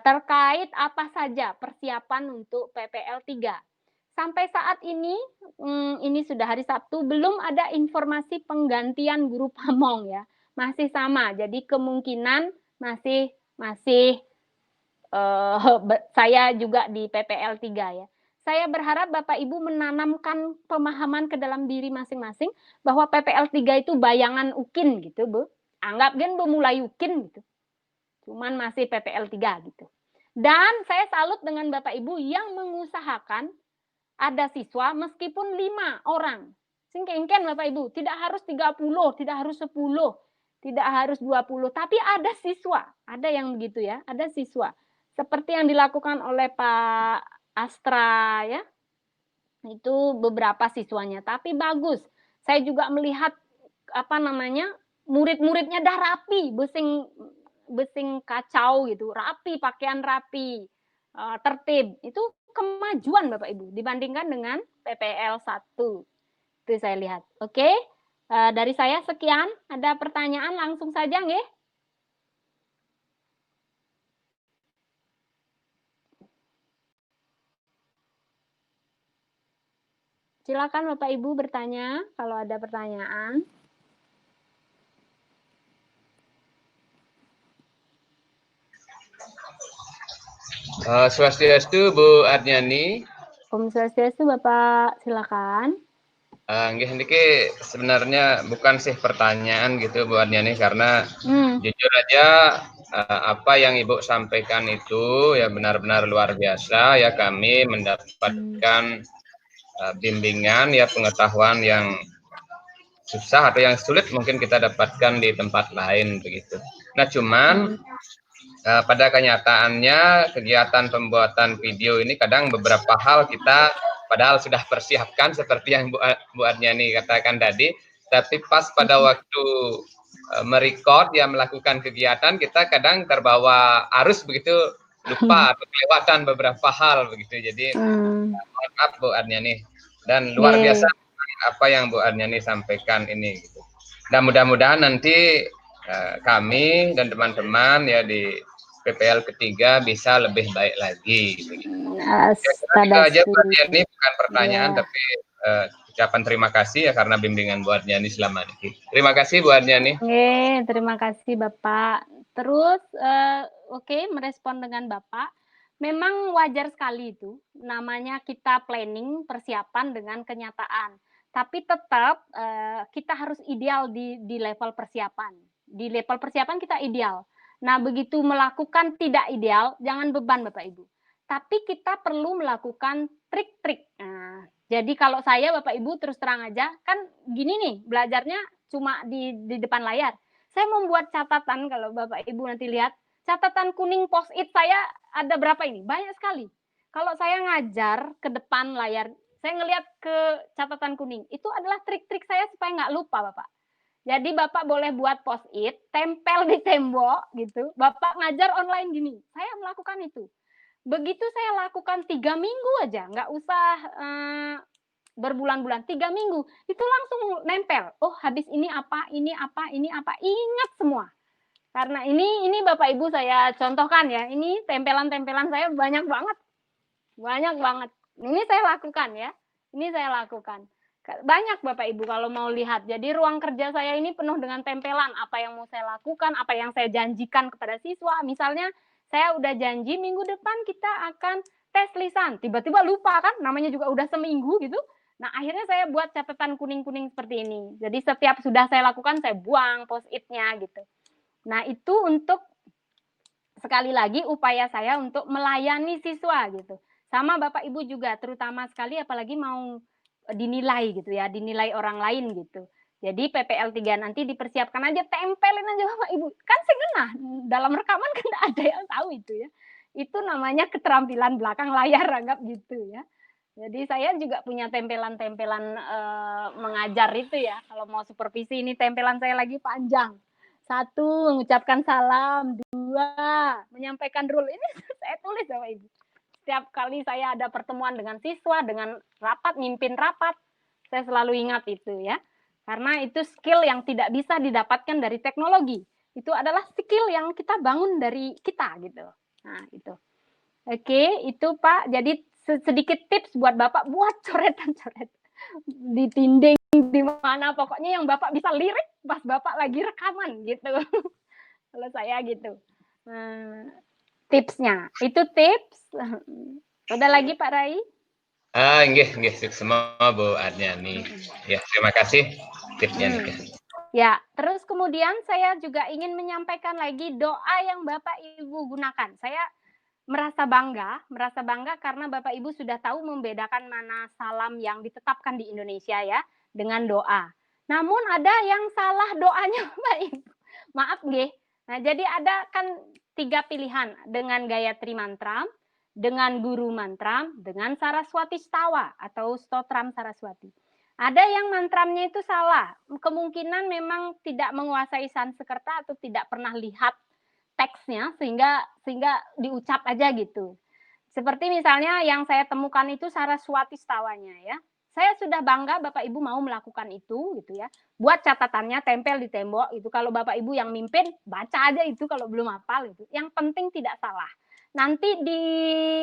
terkait apa saja persiapan untuk PPL 3. Sampai saat ini sudah hari Sabtu, belum ada informasi penggantian guru pamong ya. Masih sama, jadi kemungkinan masih saya juga di PPL 3 ya. Saya berharap Bapak Ibu menanamkan pemahaman ke dalam diri masing-masing bahwa PPL 3 itu bayangan UKIN gitu, Bu. Anggap kan mulai UKIN gitu. Cuman masih PPL 3 gitu. Dan saya salut dengan Bapak Ibu yang mengusahakan ada siswa meskipun 5 orang. Singkengken Bapak Ibu, tidak harus 30, tidak harus 10, tidak harus 20, tapi ada siswa, ada yang begitu ya, ada siswa. Seperti yang dilakukan oleh Pak Astra ya, itu beberapa siswanya, tapi bagus. Saya juga melihat murid-muridnya dah rapi, besing kacau gitu, rapi, pakaian rapi, tertib. Itu kemajuan Bapak Ibu dibandingkan dengan PPL 1. Itu saya lihat. Oke, dari saya sekian. Ada pertanyaan langsung saja nggih? Silakan Bapak Ibu bertanya kalau ada pertanyaan. Swastiastu Bu Arniani. Om Swastiastu Bapak, silakan. Nggih niki sebenarnya bukan sih pertanyaan gitu Bu Arniani karena jujur aja apa yang Ibu sampaikan itu ya benar-benar luar biasa ya, kami mendapatkan bimbingan ya, pengetahuan yang susah atau yang sulit mungkin kita dapatkan di tempat lain begitu. Nah cuman pada kenyataannya kegiatan pembuatan video ini kadang beberapa hal kita padahal sudah persiapkan seperti yang Bu Arniani katakan tadi, tapi pas pada waktu merecord ya, melakukan kegiatan, kita kadang terbawa arus begitu, lupa atau kelewatan beberapa hal begitu. Jadi mohon maaf Bu Arniani, dan luar biasa apa yang Bu Arniani sampaikan ini gitu. Dan mudah-mudahan nanti kami dan teman-teman ya di PPL ketiga bisa lebih baik lagi begitu. Itu aja Bu Arniani, bukan pertanyaan tapi ucapan terima kasih ya karena bimbingan Bu Arniani selama ini. Terima kasih Bu Arniani. Terima kasih Bapak. Terus merespon dengan Bapak. Memang wajar sekali itu, namanya kita planning, persiapan dengan kenyataan. Tapi tetap kita harus ideal di level persiapan. Di level persiapan kita ideal. Nah, begitu melakukan tidak ideal, jangan beban Bapak Ibu. Tapi kita perlu melakukan trik-trik. Nah, jadi kalau saya Bapak Ibu terus terang aja, kan gini nih, belajarnya cuma di depan layar. Saya membuat catatan, kalau Bapak Ibu nanti lihat, catatan kuning post-it saya ada berapa ini? Banyak sekali. Kalau saya ngajar ke depan layar, saya ngelihat ke catatan kuning. Itu adalah trik-trik saya supaya nggak lupa, Bapak. Jadi Bapak boleh buat post-it, tempel di tembok gitu. Bapak ngajar online gini. Saya melakukan itu. Begitu saya lakukan 3 minggu aja, nggak usah berbulan-bulan, 3 minggu. Itu langsung nempel. Oh, habis ini apa, ini apa, ini apa. Ingat semua. Karena ini Bapak Ibu saya contohkan ya. Ini tempelan-tempelan saya banyak banget. Banyak banget. Ini saya lakukan ya. Ini saya lakukan. Banyak Bapak Ibu kalau mau lihat. Jadi ruang kerja saya ini penuh dengan tempelan. Apa yang mau saya lakukan, apa yang saya janjikan kepada siswa. Misalnya saya udah janji minggu depan kita akan tes lisan. Tiba-tiba lupa kan, namanya juga udah seminggu gitu. Nah akhirnya saya buat catatan kuning-kuning seperti ini. Jadi setiap sudah saya lakukan, saya buang post-it-nya gitu. Nah itu untuk sekali lagi upaya saya untuk melayani siswa gitu. Sama Bapak Ibu juga, terutama sekali apalagi mau dinilai gitu ya, dinilai orang lain gitu. Jadi PPL 3 nanti dipersiapkan aja, tempelin aja Bapak Ibu. Kan segenah, dalam rekaman kan nggak ada yang tahu itu ya. Itu namanya keterampilan belakang layar, anggap gitu ya. Jadi saya juga punya tempelan-tempelan mengajar itu ya. Kalau mau supervisi ini tempelan saya lagi panjang. 1, mengucapkan salam. 2, menyampaikan rule. Ini saya tulis Bapak Ibu. Setiap kali saya ada pertemuan dengan siswa, dengan rapat, mimpin rapat, saya selalu ingat itu ya. Karena itu skill yang tidak bisa didapatkan dari teknologi. Itu adalah skill yang kita bangun dari kita gitu. Nah, itu. Oke, itu Pak. Jadi sedikit tips buat Bapak buat coretan-coretan di dinding di mana pokoknya yang Bapak bisa lirik pas Bapak lagi rekaman gitu. Kalau saya gitu. Tipsnya. Itu tips. Ada lagi Pak Rai? Nggih, semua Bu Arniani. Ya, terima kasih tipsnya nih. Ya, terus kemudian saya juga ingin menyampaikan lagi doa yang Bapak Ibu gunakan. Saya merasa bangga karena Bapak Ibu sudah tahu membedakan mana salam yang ditetapkan di Indonesia ya dengan doa. Namun ada yang salah doanya Bapak Ibu. Maaf nggih. Nah, jadi ada kan 3 pilihan dengan Gayatri Mantram, dengan Guru Mantram, dengan Saraswati Stawa atau Stotram Saraswati. Ada yang mantramnya itu salah. Kemungkinan memang tidak menguasai Sanskerta atau tidak pernah lihat teksnya sehingga diucap aja gitu. Seperti misalnya yang saya temukan itu Saraswati Stawanya ya. Saya sudah bangga Bapak Ibu mau melakukan itu gitu ya. Buat catatannya tempel di tembok itu. Kalau Bapak Ibu yang mimpin baca aja itu kalau belum hafal itu. Yang penting tidak salah. Nanti di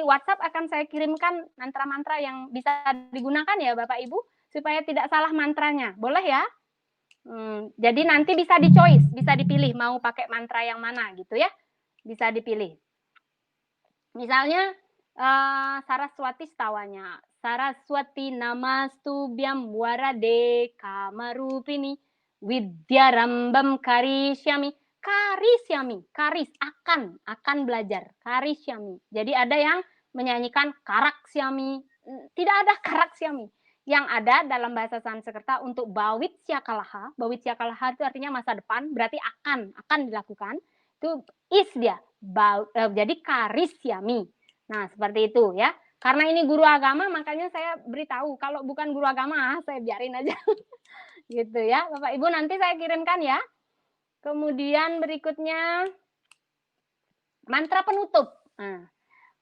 WhatsApp akan saya kirimkan mantra-mantra yang bisa digunakan ya Bapak Ibu supaya tidak salah mantranya. Boleh ya? Jadi nanti bisa di-choice, bisa dipilih mau pakai mantra yang mana gitu ya. Bisa dipilih. Misalnya Saraswati Stawanya. Saraswati namastubhyam warade kamarupini widyarambam karisyami. Karis akan belajar. Karisyami. Jadi ada yang menyanyikan karaksyami. Tidak ada karaksyami. Yang ada dalam bahasa Sanskerta untuk bawit syakalaha. Bawit syakalaha itu artinya masa depan, berarti akan dilakukan. Itu is dia. Jadi karisyami. Nah, seperti itu ya. Karena ini guru agama, makanya saya beritahu. Kalau bukan guru agama, saya biarin aja. Gitu ya. Bapak Ibu nanti saya kirimkan ya. Kemudian berikutnya mantra penutup. Nah,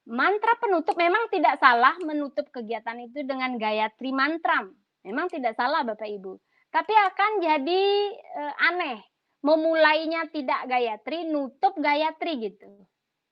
mantra penutup memang tidak salah menutup kegiatan itu dengan Gayatri Mantram. Memang tidak salah Bapak Ibu. Tapi akan jadi aneh. Memulainya tidak Gayatri, nutup Gayatri gitu.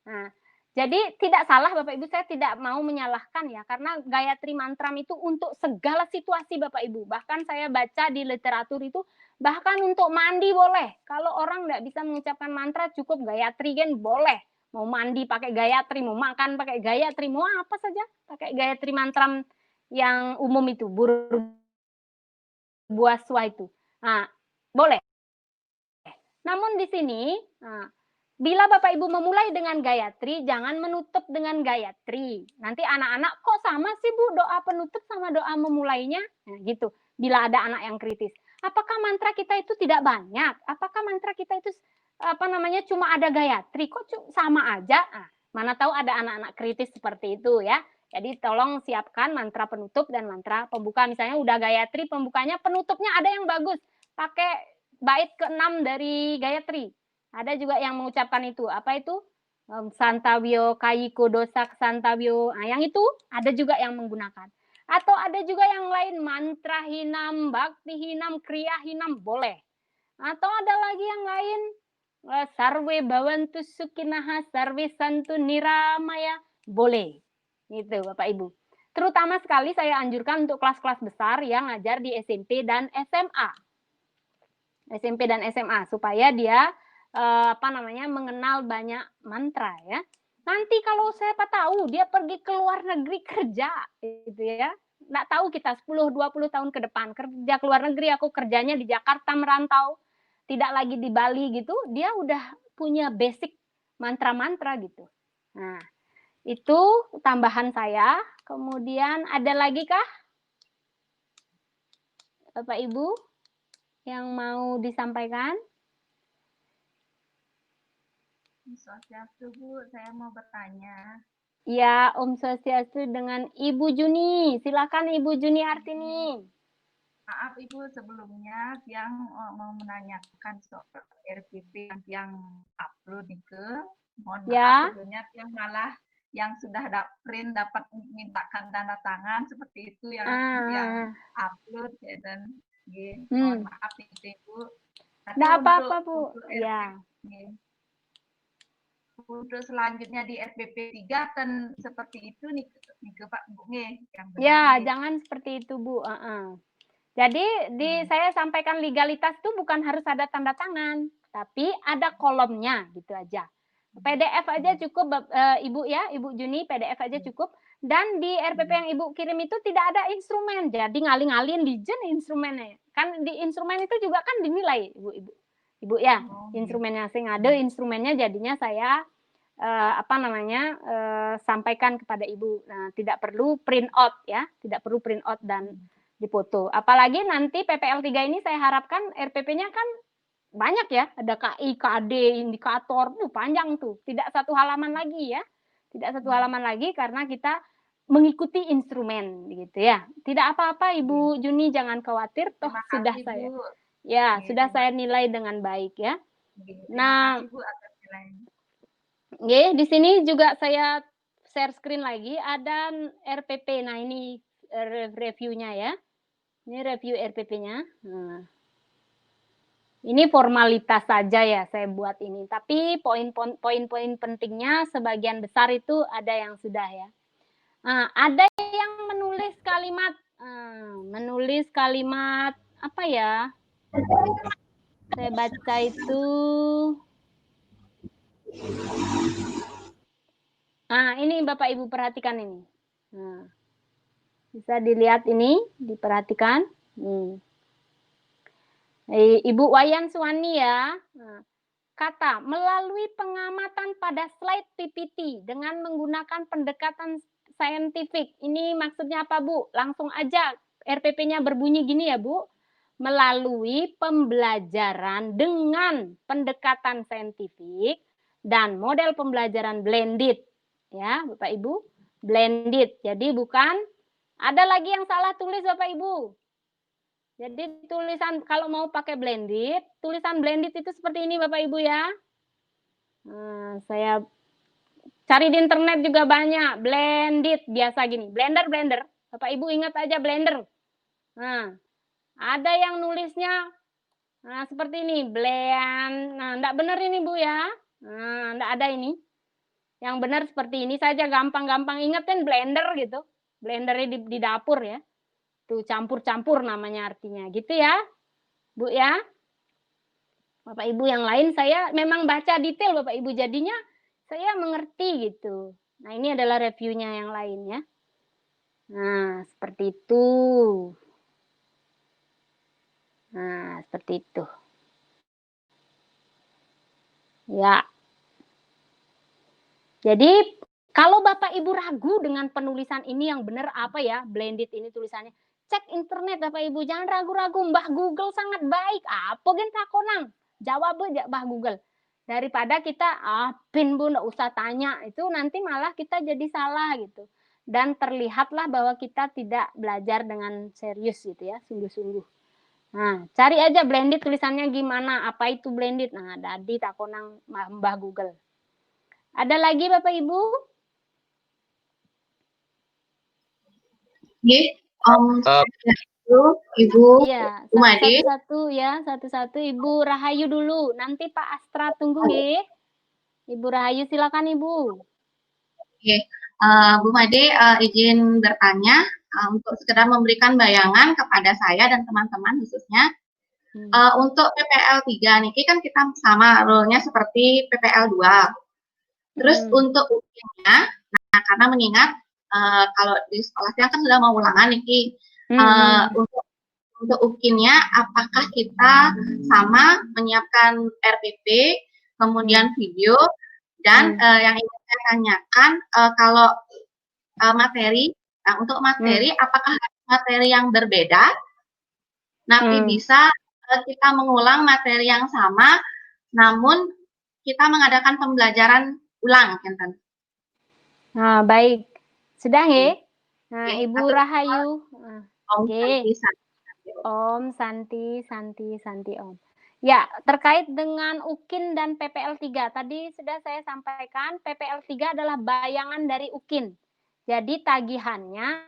Nah, jadi tidak salah Bapak Ibu, saya tidak mau menyalahkan ya. Karena Gayatri Mantram itu untuk segala situasi Bapak Ibu. Bahkan saya baca di literatur itu, bahkan untuk mandi boleh. Kalau orang nggak bisa mengucapkan mantra, cukup Gayatri kan boleh. Mau mandi pakai Gayatri, mau makan pakai Gayatri, mau apa saja pakai Gayatri Mantram yang umum itu, Buaswa itu. Nah, boleh. Namun di sini, bila Bapak Ibu memulai dengan Gayatri, jangan menutup dengan Gayatri. Nanti anak-anak, kok sama sih Bu doa penutup sama doa memulainya? Nah, gitu. Bila ada anak yang kritis. Apakah mantra kita itu tidak banyak? Apakah mantra kita itu cuma ada Gayatri? Kok sama aja? Nah, mana tahu ada anak-anak kritis seperti itu ya. Jadi tolong siapkan mantra penutup dan mantra pembuka. Misalnya udah Gayatri, pembukanya, penutupnya ada yang bagus. Pakai bait ke-6 dari Gayatri. Ada juga yang mengucapkan itu. Apa itu? Santawyo, Kayiko Dosak, Santawyo. Nah, yang itu ada juga yang menggunakan. Atau ada juga yang lain, mantra hinam, bakti hinam, kriya hinam, boleh. Atau ada lagi yang lain, sarwe bawantu sukinaha, sarwe santu niramaya, boleh. Gitu Bapak Ibu. Terutama sekali saya anjurkan untuk kelas-kelas besar yang ngajar di SMP dan SMA. SMP dan SMA supaya dia mengenal banyak mantra ya. Nanti kalau siapa tahu dia pergi ke luar negeri kerja gitu ya. Nggak tahu kita 10-20 tahun ke depan kerja ke luar negeri, aku kerjanya di Jakarta merantau, tidak lagi di Bali gitu, dia udah punya basic mantra-mantra gitu. Nah, itu tambahan saya. Kemudian ada lagi kah? Bapak Ibu? yang mau disampaikan? Om Swastiastu, Bu, saya mau bertanya. Ya, Om Swastiastu dengan Ibu Juni. Silakan Ibu Juni Hartini. Maaf Ibu, sebelumnya yang mau menanyakan soal RPP yang upload ke, mohon maaf sebelumnya yang malah yang sudah print dapat mintakan tanda tangan seperti itu yang upload ya, dan mohon maaf itu Ibu. Tapi nggak apa-apa Bu. Ya. Untuk selanjutnya di RPP 3 kan seperti itu nih Pak Bu yang benar. Ya, jangan seperti itu Bu. Jadi saya sampaikan legalitas itu bukan harus ada tanda tangan, tapi ada kolomnya gitu aja. PDF aja cukup Ibu ya, Ibu Juni, PDF aja cukup. Dan di RPP yang Ibu kirim itu tidak ada instrumen, jadi ngalih-ngalihin di instrumennya. Kan di instrumen itu juga kan dinilai Ibu ya, instrumennya sing ada instrumennya, jadinya saya sampaikan kepada Ibu. Nah, tidak perlu print out ya, tidak perlu print out dan dipoto. Apalagi nanti PPL 3 ini saya harapkan RPP-nya kan banyak ya, ada KI, KD, indikator, panjang tuh. Tidak satu halaman lagi ya. Tidak satu halaman lagi karena kita mengikuti instrumen gitu ya. Tidak apa-apa Ibu Juni, jangan khawatir, toh sudah saya. Ya, sudah saya nilai dengan baik ya. Nah, di sini juga saya share screen lagi, ada RPP. Nah, ini reviewnya ya. Ini review RPP-nya. Nah, ini formalitas saja ya saya buat ini. Tapi poin-poin pentingnya sebagian besar itu ada yang sudah ya. Nah, ada yang menulis kalimat apa ya? Saya baca itu. Nah, ini Bapak Ibu perhatikan ini. Nah, bisa dilihat ini, diperhatikan. Ibu Wayan Suwani ya. Kata, melalui pengamatan pada slide PPT dengan menggunakan pendekatan saintifik. Ini maksudnya apa, Bu? Langsung aja RPP-nya berbunyi gini ya, Bu. Melalui pembelajaran dengan pendekatan saintifik dan model pembelajaran blended. Ya, Bapak Ibu. Blended. Jadi bukan, ada lagi yang salah tulis Bapak Ibu. Jadi tulisan kalau mau pakai blended, tulisan blended itu seperti ini Bapak Ibu ya. Nah, saya cari di internet juga banyak, blended biasa gini, blender. Bapak Ibu ingat aja blender. Nah, ada yang nulisnya seperti ini, blend. Nah, enggak benar ini Bu ya. Nah, enggak ada ini. Yang benar seperti ini saja, gampang-gampang ingetin blender gitu. Blendernya di dapur ya. Tuh campur-campur namanya artinya gitu ya Bu ya. Bapak Ibu yang lain saya memang baca detail Bapak Ibu, jadinya saya mengerti gitu. Nah, ini adalah reviewnya yang lain ya. Nah, seperti itu. Nah, seperti itu. Ya. Jadi kalau Bapak Ibu ragu dengan penulisan ini yang benar apa ya, blended ini tulisannya, cek internet Bapak Ibu, jangan ragu-ragu, Mbah Google sangat baik. Apa gen takonang? Jawab aja Mbah Google. Daripada kita pin Bu enggak usah tanya, itu nanti malah kita jadi salah gitu. Dan terlihatlah bahwa kita tidak belajar dengan serius gitu ya, sungguh-sungguh. Nah, cari aja blended tulisannya gimana, apa itu blended. Nah, tadi takonang Mbah Google. Ada lagi Bapak Ibu? Ibu iya, Umade. Satu-satu Ibu Rahayu dulu. Nanti Pak Astra tunggu nggih. Ibu Rahayu silakan Ibu. Oke, Bu Made izin bertanya untuk sekedar memberikan bayangan kepada saya dan teman-teman khususnya untuk PPL 3 niki kan kita sama role-nya seperti PPL 2. Terus untuk ujiannya, nah karena mengingat kalau di sekolah saya kan sudah mau ulangan niki, untuk UKIN-nya apakah kita sama menyiapkan RPP, kemudian video, dan yang ingin saya tanyakan kalau materi, untuk materi apakah materi yang berbeda, tapi bisa kita mengulang materi yang sama, namun kita mengadakan pembelajaran ulang, Enten. Nah, baik. Sudah ya? Nah, Oke, Ibu Rahayu. Oke. Om Santi, Om. Ya, terkait dengan UKIN dan PPL 3. Tadi sudah saya sampaikan, PPL 3 adalah bayangan dari UKIN. Jadi tagihannya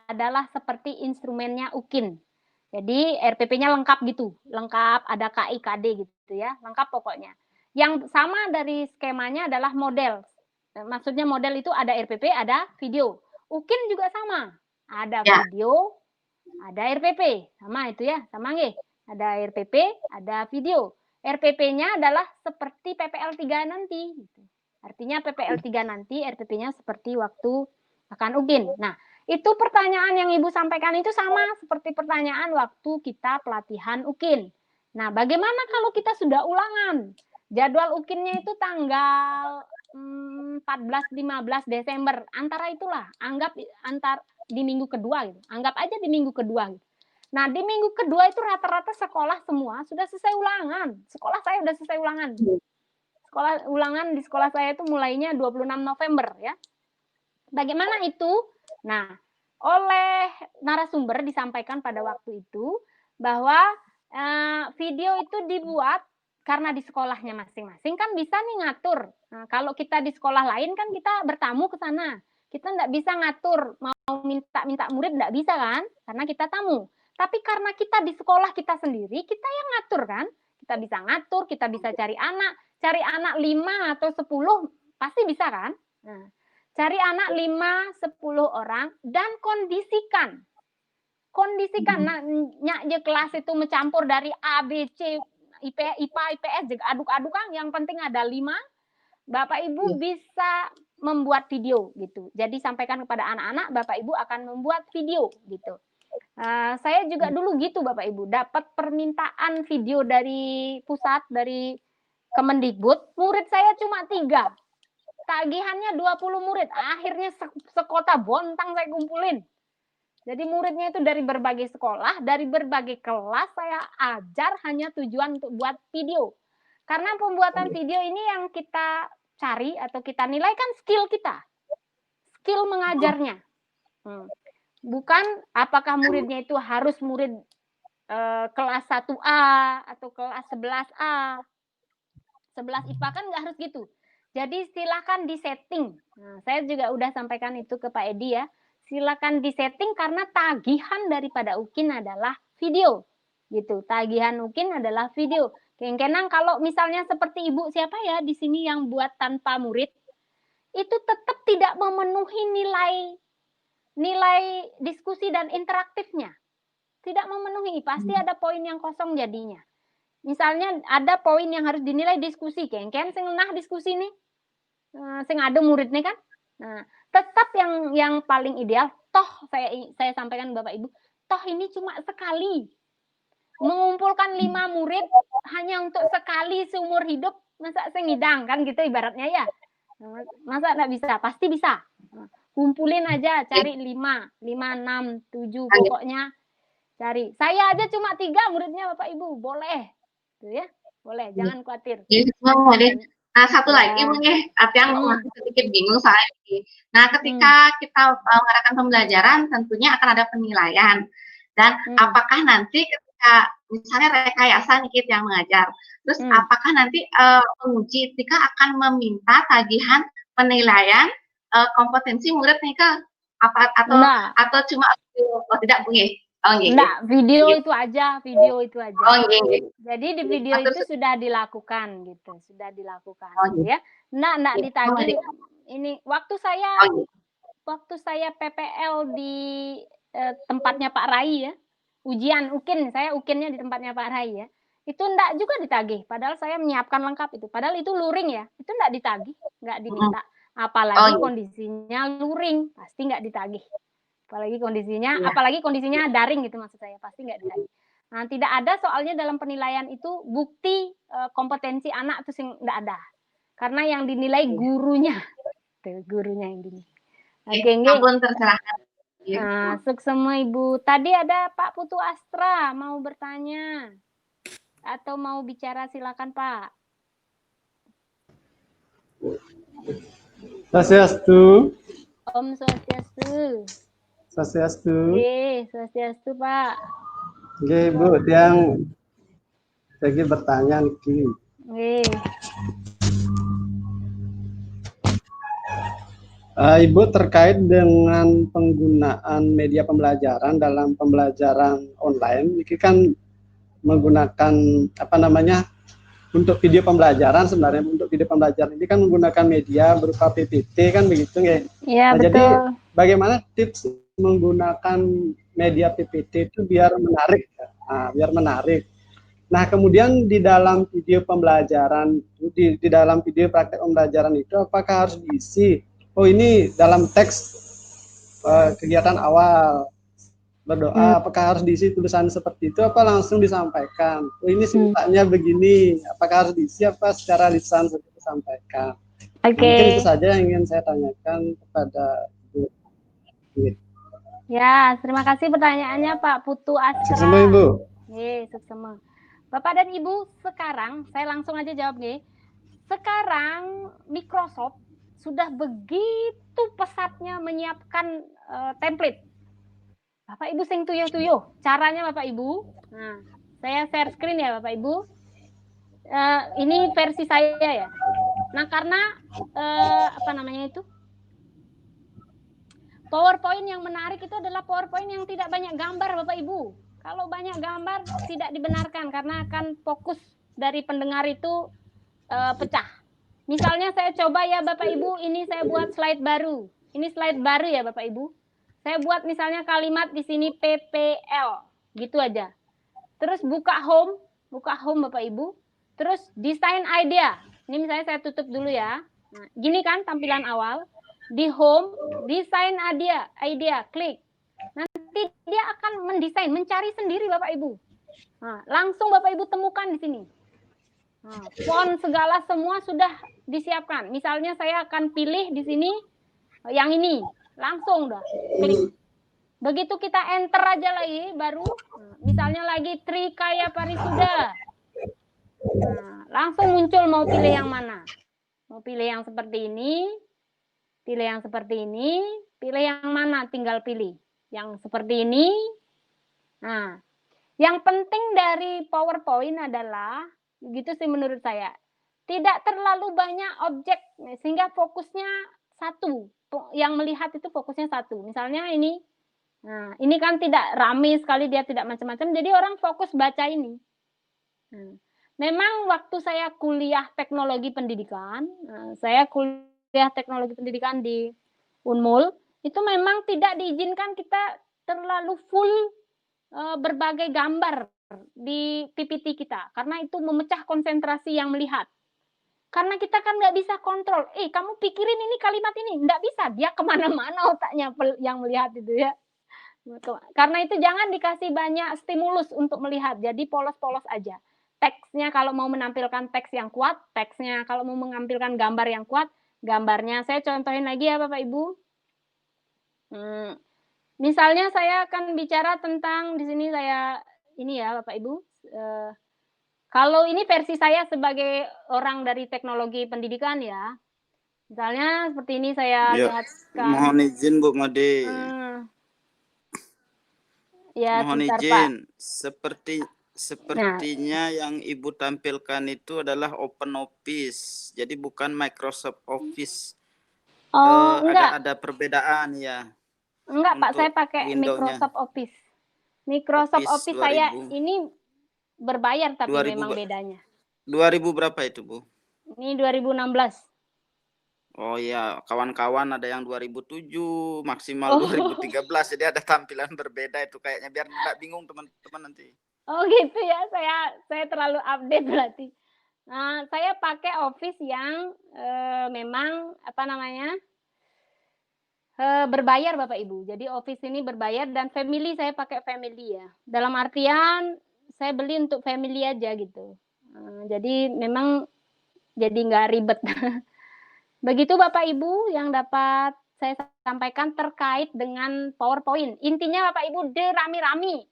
adalah seperti instrumennya UKIN. Jadi RPP-nya lengkap gitu, lengkap, ada KI, KD gitu ya, lengkap pokoknya. Yang sama dari skemanya adalah model. Maksudnya model itu ada RPP, ada video. UKIN juga sama, ada video, ada RPP, sama itu ya, sama nggih. Ada RPP, ada video. RPP-nya adalah seperti PPL 3 nanti. Artinya PPL 3 nanti RPP-nya seperti waktu akan UKIN. Nah, itu pertanyaan yang Ibu sampaikan itu sama seperti pertanyaan waktu kita pelatihan UKIN. Nah, bagaimana kalau kita sudah ulangan? Jadwal UKIN-nya itu tanggal 14-15 Desember. Antara itulah, anggap di minggu kedua gitu. Anggap aja di minggu kedua gitu. Nah, di minggu kedua itu rata-rata sekolah semua sudah selesai ulangan. Sekolah saya sudah selesai ulangan. Ulangan di sekolah saya itu mulainya 26 November ya. Bagaimana itu? Nah, oleh narasumber disampaikan pada waktu itu bahwa video itu dibuat karena di sekolahnya masing-masing kan bisa nih ngatur. Nah, kalau kita di sekolah lain kan kita bertamu ke sana. Kita nggak bisa ngatur, mau minta murid nggak bisa kan? Karena kita tamu. Tapi karena kita di sekolah kita sendiri, kita yang ngatur kan? Kita bisa ngatur, kita bisa cari anak 5 atau 10 pasti bisa kan? Nah, cari anak 5-10 orang dan kondisikan. Nya kelas itu mencampur dari A, B, C, IPA, IPS, aduk-aduk kan. Yang penting ada 5. Bapak Ibu bisa membuat video gitu. Jadi sampaikan kepada anak-anak, Bapak Ibu akan membuat video gitu. Saya juga dulu gitu Bapak Ibu, dapat permintaan video dari pusat, dari Kemendikbud, murid saya cuma 3. Tagihannya 20 murid, akhirnya sekota Bontang saya kumpulin. Jadi muridnya itu dari berbagai sekolah, dari berbagai kelas saya ajar hanya tujuan untuk buat video. Karena pembuatan video ini yang kita cari atau kita nilai kan skill kita. Skill mengajarnya. Bukan apakah muridnya itu harus murid kelas 1A atau kelas 11A. 11 IPA kan nggak harus gitu. Jadi silakan disetting. Nah, saya juga udah sampaikan itu ke Pak Edi ya. Silakan disetting karena tagihan daripada UKIN adalah video. Gitu. Tagihan UKIN adalah video. Kenang kalau misalnya seperti Ibu siapa ya di sini yang buat tanpa murid, itu tetap tidak memenuhi nilai diskusi dan interaktifnya. Tidak memenuhi, pasti ada poin yang kosong jadinya. Misalnya ada poin yang harus dinilai diskusi, sing nah diskusi nih, sing ada murid nih kan. Nah, tetap yang paling ideal, toh saya sampaikan Bapak Ibu, toh ini cuma sekali. Mengumpulkan 5 murid hanya untuk sekali seumur hidup, masa sengidang kan gitu ibaratnya ya. Masa nggak bisa? Pasti bisa. Kumpulin aja, cari 5, 6, 7 pokoknya cari. Saya aja cuma 3 muridnya Bapak Ibu, boleh. Tuh ya, boleh, jangan khawatir. Nah, satu lagi mungkin yang masih sedikit bingung soal ini. Nah, ketika kita mengadakan pembelajaran, tentunya akan ada penilaian. Dan apakah nanti ketika misalnya rekayasa nih yang mengajar, terus apakah nanti penguji ketika akan meminta tagihan penilaian kompetensi murid nih ke atau cuma tidak punya? Enggak, video itu aja. Jadi di video itu sudah dilakukan gitu, gitu ya. Enggak ditagih. Ini waktu saya PPL di tempatnya Pak Rai ya. Ujian UKIN, saya UKIN-nya di tempatnya Pak Rai ya. Itu enggak juga ditagih, padahal saya menyiapkan lengkap itu. Padahal itu luring ya. Itu enggak ditagih, enggak diminta. Apalagi kondisinya luring, pasti enggak ditagih. Apalagi kondisinya daring gitu maksud saya, pasti nggak ditagih. Nah, tidak ada soalnya dalam penilaian itu bukti kompetensi anak itu nggak ada, karena yang dinilai gurunya, tuh gurunya yang dinilai. Ampun terserah. Nah, suksema Ibu. Tadi ada Pak Putu Astra mau bertanya atau mau bicara, silakan Pak. Swastiastu. Om Swastiastu. Swastiastu. Swastiastu Pak. Nggih, Bu, tiang lagi bertanya niki. Ibu terkait dengan penggunaan media pembelajaran dalam pembelajaran online, ini kan menggunakan apa namanya untuk video pembelajaran. Sebenarnya untuk video pembelajaran ini kan menggunakan media berupa PPT kan begitu nggih? Iya, betul. Jadi bagaimana tips menggunakan media PPT itu biar menarik? Biar menarik. Nah, kemudian di dalam video pembelajaran, di dalam video praktek pembelajaran itu apakah harus diisi? Oh, ini dalam teks kegiatan awal berdoa, apakah harus diisi tulisan seperti itu apa langsung disampaikan? Oh, ini singkatnya begini, apakah harus diisi apa secara lisan saja disampaikan? Mungkin itu saja yang ingin saya tanyakan kepada Ibu. Ya, terima kasih pertanyaannya Pak Putu Astra. Suksema Ibu. Suksema. Bapak dan Ibu, sekarang saya langsung aja jawab nih. Sekarang Microsoft sudah begitu pesatnya menyiapkan template. Bapak Ibu sing tuyuh-tuyuh. Caranya Bapak Ibu. Nah, saya share screen ya Bapak Ibu. Ini versi saya ya. Nah, karena apa namanya itu? PowerPoint yang menarik itu adalah PowerPoint yang tidak banyak gambar Bapak Ibu. Kalau banyak gambar tidak dibenarkan karena akan fokus dari pendengar itu pecah. Misalnya saya coba ya Bapak Ibu, ini saya buat slide baru. Ini slide baru ya Bapak Ibu. Saya buat misalnya kalimat di sini PPL, gitu aja. Terus buka home Bapak Ibu. Terus design idea. Ini misalnya saya tutup dulu ya. Nah, gini kan tampilan awal. Di home, design idea, klik. Nanti dia akan mendesain, mencari sendiri Bapak Ibu. Nah, langsung Bapak Ibu temukan di sini. Nah, font segala semua sudah disiapkan. Misalnya saya akan pilih di sini yang ini, langsung udah klik. Begitu kita enter aja lagi baru, misalnya lagi Trikaya Parisuda. Nah, langsung muncul mau pilih yang mana. Mau pilih yang seperti ini, pilih yang seperti ini, pilih yang mana, tinggal pilih. Yang seperti ini. Nah, yang penting dari PowerPoint adalah, gitu sih menurut saya, tidak terlalu banyak objek, sehingga fokusnya satu. Yang melihat itu fokusnya satu. Misalnya ini, nah ini kan tidak rame sekali, dia tidak macam-macam, jadi orang fokus baca ini. Memang waktu saya kuliah teknologi pendidikan, di Unmul, itu memang tidak diizinkan kita terlalu full berbagai gambar di PPT kita, karena itu memecah konsentrasi yang melihat. Karena kita kan nggak bisa kontrol, kamu pikirin ini kalimat ini, nggak bisa, dia kemana-mana otaknya yang melihat itu ya. Karena itu jangan dikasih banyak stimulus untuk melihat, jadi polos-polos aja. Teksnya kalau mau menampilkan teks yang kuat, teksnya. Kalau mau menampilkan gambar yang kuat, gambarnya. Saya contohin lagi ya Bapak Ibu. Misalnya saya akan bicara tentang, di sini saya, ini ya Bapak Ibu. Kalau ini versi saya sebagai orang dari teknologi pendidikan ya. Misalnya seperti ini saya lihatkan. Mohon izin Bu Made. Ya, mohon sebentar, izin. Pak. Sepertinya yang Ibu tampilkan itu adalah Open Office, jadi bukan Microsoft Office. Enggak. Ada perbedaan ya. Enggak Pak, saya pakai Microsoft Office. Microsoft Office saya ini berbayar tapi memang bedanya. 2000 berapa itu Bu? Ini 2016. Oh ya, kawan-kawan ada yang 2007, maksimal 2013, jadi ada tampilan berbeda itu kayaknya, biar nggak bingung teman-teman nanti. Oh gitu ya, saya terlalu update berarti. Nah, saya pakai Office yang memang apa namanya berbayar Bapak Ibu. Jadi Office ini berbayar dan family saya pakai family ya. Dalam artian saya beli untuk family aja gitu. Jadi memang jadi nggak ribet. Begitu Bapak Ibu yang dapat saya sampaikan terkait dengan PowerPoint. Intinya Bapak Ibu rami-rami.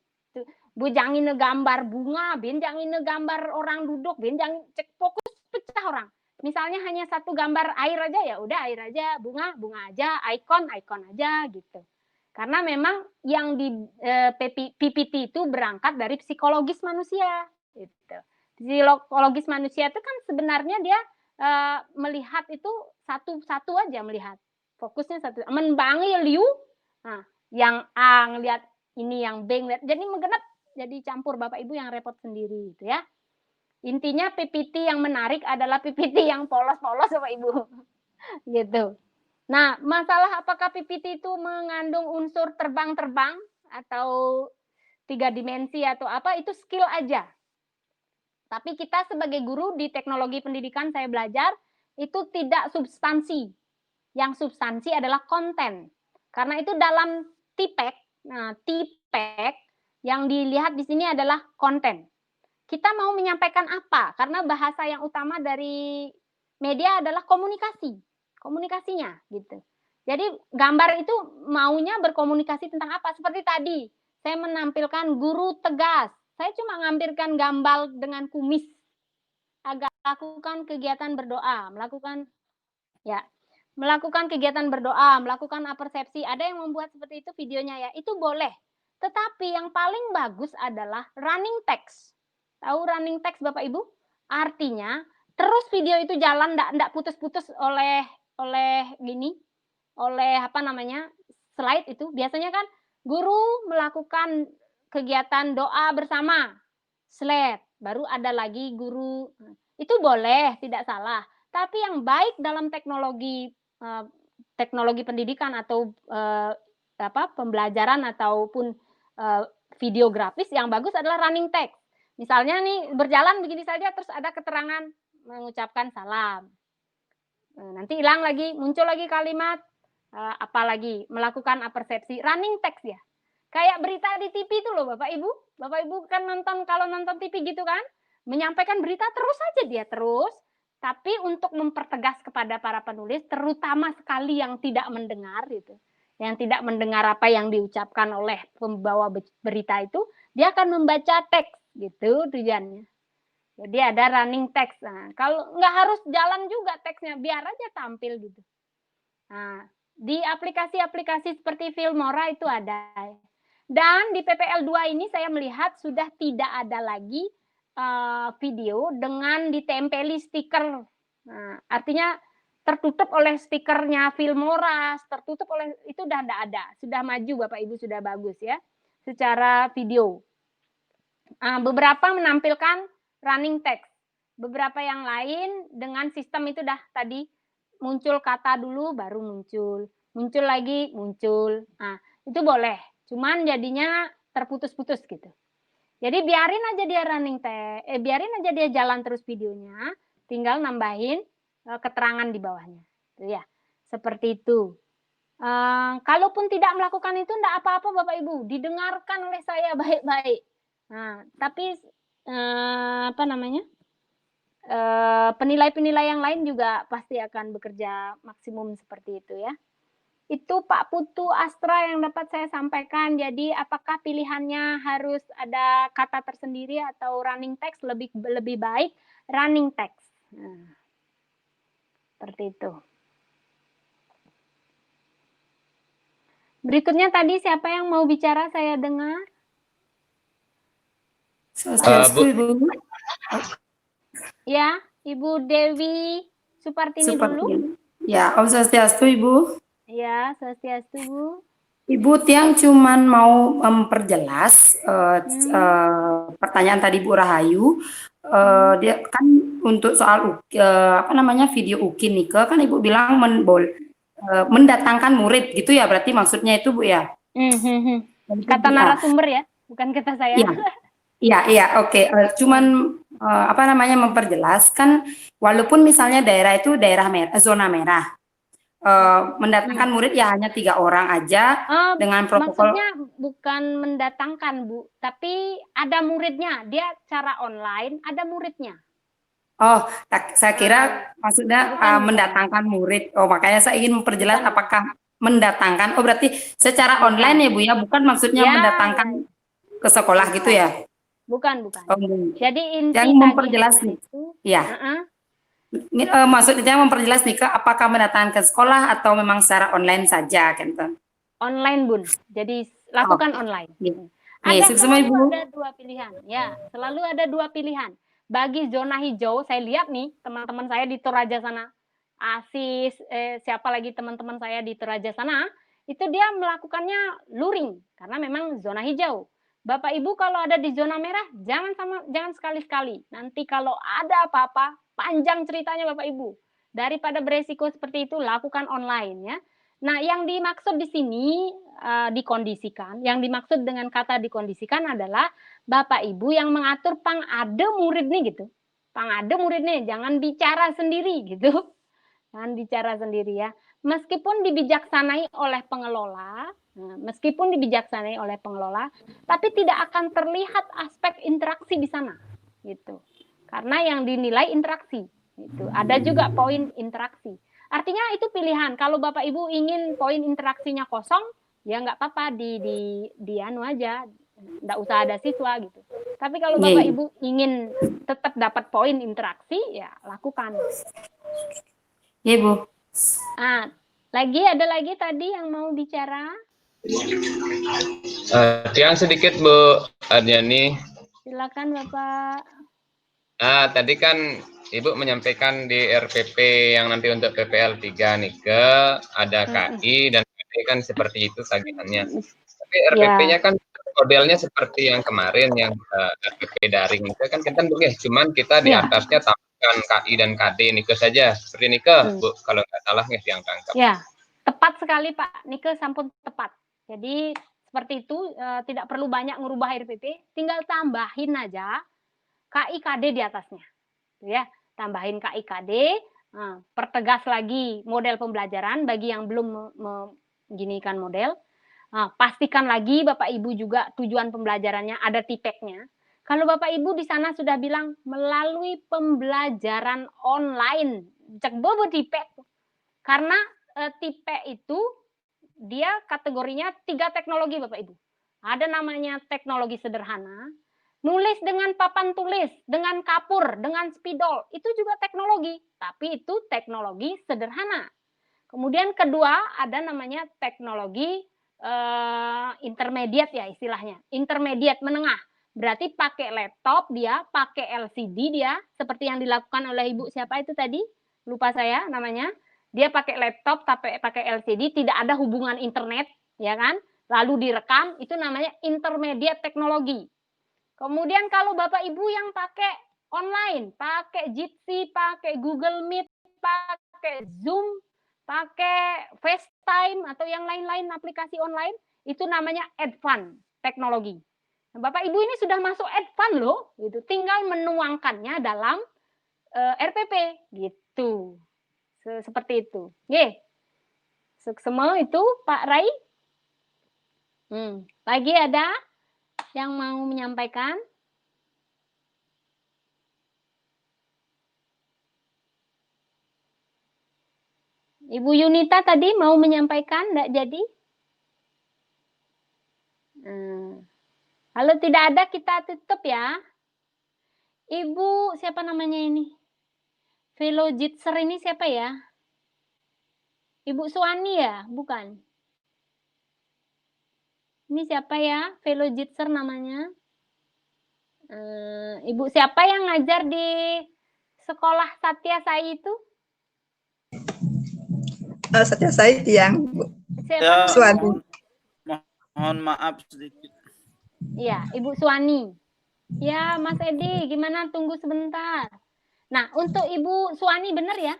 Bujangin gambar bunga, benjangin gambar orang duduk, benjang cek fokus pecah orang. Misalnya hanya satu gambar air aja, ya udah air aja, bunga aja, ikon aja gitu. Karena memang yang di PPT itu berangkat dari psikologis manusia gitu. Psikologis manusia itu kan sebenarnya dia melihat itu satu aja melihat. Fokusnya satu. Menbangi liu, nah, yang A ngelihat ini, yang B ngelihat. Jadi menggenap, jadi campur Bapak Ibu yang repot sendiri gitu ya. Intinya PPT yang menarik adalah PPT yang polos-polos Bapak Ibu. Gitu. Nah, masalah apakah PPT itu mengandung unsur terbang-terbang atau 3 dimensi atau apa, itu skill aja. Tapi kita sebagai guru di teknologi pendidikan saya belajar, itu tidak substansi. Yang substansi adalah konten. Karena itu dalam TPEK, nah TPEK yang dilihat di sini adalah konten. Kita mau menyampaikan apa? Karena bahasa yang utama dari media adalah komunikasinya gitu. Jadi gambar itu maunya berkomunikasi tentang apa? Seperti tadi, saya menampilkan guru tegas. Saya cuma ngambilkan gambar dengan kumis. Agak lakukan kegiatan berdoa, melakukan kegiatan berdoa, melakukan apersepsi. Ada yang membuat seperti itu videonya ya, itu boleh. Tetapi yang paling bagus adalah running text. Tahu running text Bapak Ibu? Artinya terus video itu jalan, enggak putus-putus oleh slide itu. Biasanya kan guru melakukan kegiatan doa bersama, slide, baru ada lagi guru. Itu boleh, tidak salah. Tapi yang baik dalam teknologi pendidikan atau pembelajaran ataupun videografis, yang bagus adalah running text. Misalnya nih berjalan begini saja terus ada keterangan mengucapkan salam. Nanti hilang lagi, muncul lagi kalimat apalagi melakukan apersepsi, running text ya. Kayak berita di TV itu loh Bapak Ibu. Bapak Ibu kan kalau nonton TV gitu kan, menyampaikan berita terus aja dia terus. Tapi untuk mempertegas kepada para penulis, terutama sekali yang tidak mendengar gitu, yang tidak mendengar apa yang diucapkan oleh pembawa berita itu, dia akan membaca teks gitu tujuannya. Jadi ada running text. Nah, kalau nggak harus jalan juga teksnya, biar aja tampil gitu. Nah, di aplikasi-aplikasi seperti Filmora itu ada. Dan di PPL 2 ini saya melihat sudah tidak ada lagi video dengan ditempeli stiker. Nah, artinya tertutup oleh stikernya Filmora, tertutup oleh itu udah tidak ada. Sudah maju Bapak Ibu, sudah bagus ya secara video. Beberapa menampilkan running text. Beberapa yang lain dengan sistem itu dah tadi muncul kata dulu baru muncul lagi muncul. Nah, itu boleh. Cuman jadinya terputus-putus gitu. Jadi biarin aja dia biarin aja dia jalan terus videonya, tinggal nambahin keterangan di bawahnya. Ya, seperti itu. Kalaupun tidak melakukan itu enggak apa-apa Bapak Ibu, didengarkan oleh saya baik-baik. Nah, tapi penilai-penilai yang lain juga pasti akan bekerja maksimum seperti itu ya. Itu Pak Putu Astra yang dapat saya sampaikan. Jadi apakah pilihannya harus ada kata tersendiri atau running text? Lebih baik running text. Nah, seperti itu. Berikutnya tadi siapa yang mau bicara saya dengar? Ibu. Ya, Ibu Dewi Supartini dulu. Ya, Om Swastiastu Ibu. Ya, Swastiastu Bu. Ibu Tiang cuman mau memperjelas pertanyaan tadi Bu Rahayu. Dia kan untuk soal video UKIN Nike kan Ibu bilang mendatangkan murid gitu ya, berarti maksudnya itu Bu ya? Kata narasumber ya, bukan kata saya. Iya, oke. Cuman memperjelaskan walaupun misalnya daerah itu zona merah. Mendatangkan murid ya hanya 3 orang aja dengan protokol. Maksudnya bukan mendatangkan Bu, tapi ada muridnya. Dia cara online ada muridnya. Oh, saya kira maksudnya mendatangkan murid. Oh, makanya saya ingin memperjelas apakah mendatangkan. Oh, berarti secara online ya Bu ya, bukan maksudnya Ya. mendatangkan ke sekolah gitu ya? Bukan. Oh, Jadi inti yang memperjelas tagihannya nih. itu, Ya. Maksudnya memperjelas nih, apakah mendatangkan ke sekolah atau memang secara online saja, Kenten? online Bun. Jadi lakukan online. Nih, semua Ibu. Ada dua pilihan. Ya, selalu ada dua pilihan. Bagi zona hijau, saya lihat nih teman-teman saya di Toraja sana, Asis, siapa lagi teman-teman saya di Toraja sana, itu dia melakukannya luring karena memang zona hijau. Bapak Ibu kalau ada di zona merah, jangan sekali-sekali. Nanti kalau ada apa-apa, panjang ceritanya Bapak Ibu. Daripada beresiko seperti itu, lakukan online ya. Nah, yang dimaksud di sini dikondisikan, yang dimaksud dengan kata dikondisikan adalah Bapak Ibu yang mengatur pangade murid nih gitu. Pangade murid nih, jangan bicara sendiri gitu. Jangan bicara sendiri ya. Meskipun dibijaksanai oleh pengelola, tapi tidak akan terlihat aspek interaksi di sana gitu. Karena yang dinilai interaksi gitu. Ada juga poin interaksi. Artinya itu pilihan. Kalau Bapak Ibu ingin poin interaksinya kosong, ya nggak apa-apa di anu aja, nggak usah ada siswa gitu. Tapi kalau Bapak Ibu ingin tetap dapat poin interaksi, ya lakukan. Iya Bu. Ada lagi tadi yang mau bicara? Yang sedikit Bu Ardiani. Silakan Bapak. Tadi kan Ibu menyampaikan di RPP yang nanti untuk PPL 3 nih ada KI dan KD kan seperti itu tagihannya. Tapi RPP-nya kan modelnya seperti yang kemarin yang RPP daring itu kan kita cuman kita di atasnya tambahkan KI dan KD Nike saja. Seperti Nike, Bu, kalau nggak salah yang tangkap. Ya, tepat sekali Pak. Nike sampun tepat. Jadi seperti itu, tidak perlu banyak ngubah RPP, tinggal tambahin aja KI KD di atasnya. Ya, tambahin KI KD, pertegas lagi model pembelajaran bagi yang belum mengginikan model. Pastikan lagi Bapak Ibu juga tujuan pembelajarannya ada tipeknya. Kalau Bapak Ibu di sana sudah bilang melalui pembelajaran online, cek bobo tipek. Karena tipek itu dia kategorinya 3 teknologi Bapak Ibu. Ada namanya teknologi sederhana, nulis dengan papan tulis, dengan kapur, dengan spidol, itu juga teknologi, tapi itu teknologi sederhana. Kemudian kedua ada namanya teknologi intermediate ya istilahnya, intermediate menengah. Berarti pakai laptop dia, pakai LCD dia, seperti yang dilakukan oleh Ibu siapa itu tadi? Lupa saya namanya. Dia pakai laptop, tapi pakai LCD, tidak ada hubungan internet, ya kan? Lalu direkam, itu namanya intermediate teknologi. Kemudian kalau Bapak Ibu yang pakai online, pakai Jitsi, pakai Google Meet, pakai Zoom, pakai FaceTime atau yang lain-lain aplikasi online, itu namanya advance teknologi. Nah, Bapak Ibu ini sudah masuk advance loh, gitu. Tinggal menuangkannya dalam RPP, gitu. Seperti itu. Semua itu Pak Rai. Lagi ada yang mau menyampaikan? Ibu Yunita tadi mau menyampaikan, enggak jadi? Kalau tidak ada kita tutup ya. Ibu siapa namanya ini? Velojitser ini siapa ya? Ibu Suwani ya? Bukan. Ini siapa ya? Velojitser namanya. Ibu siapa yang ngajar di sekolah Satya Sai itu? Satya Sai yang siapa? Suwani. Mohon maaf sedikit. Iya, Ibu Suwani. Ya, Mas Edi, gimana? Tunggu sebentar. Nah, untuk Ibu Suwani benar ya?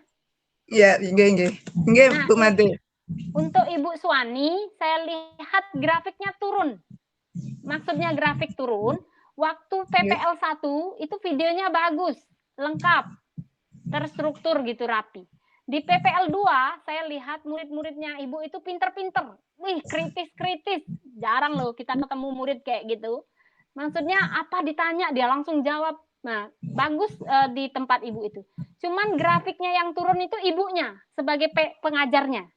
Iya, nggih, Bu Made. Untuk Ibu Suwani, saya lihat grafiknya turun. Maksudnya grafik turun, waktu PPL 1 itu videonya bagus, lengkap, terstruktur gitu rapi. Di PPL 2, saya lihat murid-muridnya Ibu itu pinter-pinter. Wih, kritis-kritis. Jarang loh kita ketemu murid kayak gitu. Maksudnya apa ditanya, dia langsung jawab. Nah, bagus di tempat Ibu itu. Cuman grafiknya yang turun itu ibunya sebagai pengajarnya.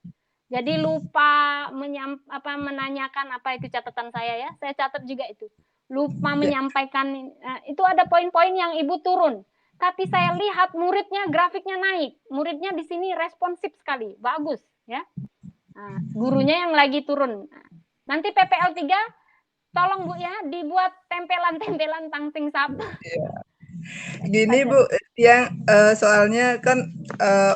Jadi lupa menanyakan apa itu catatan saya ya. Saya catat juga itu. Lupa menyampaikan, itu ada poin-poin yang Ibu turun. Tapi saya lihat muridnya grafiknya naik. Muridnya di sini responsif sekali. Bagus ya. Nah, gurunya yang lagi turun. Nanti PPL 3 tolong Bu ya dibuat tempelan-tempelan tangting satu. Gini Bu, yang soalnya kan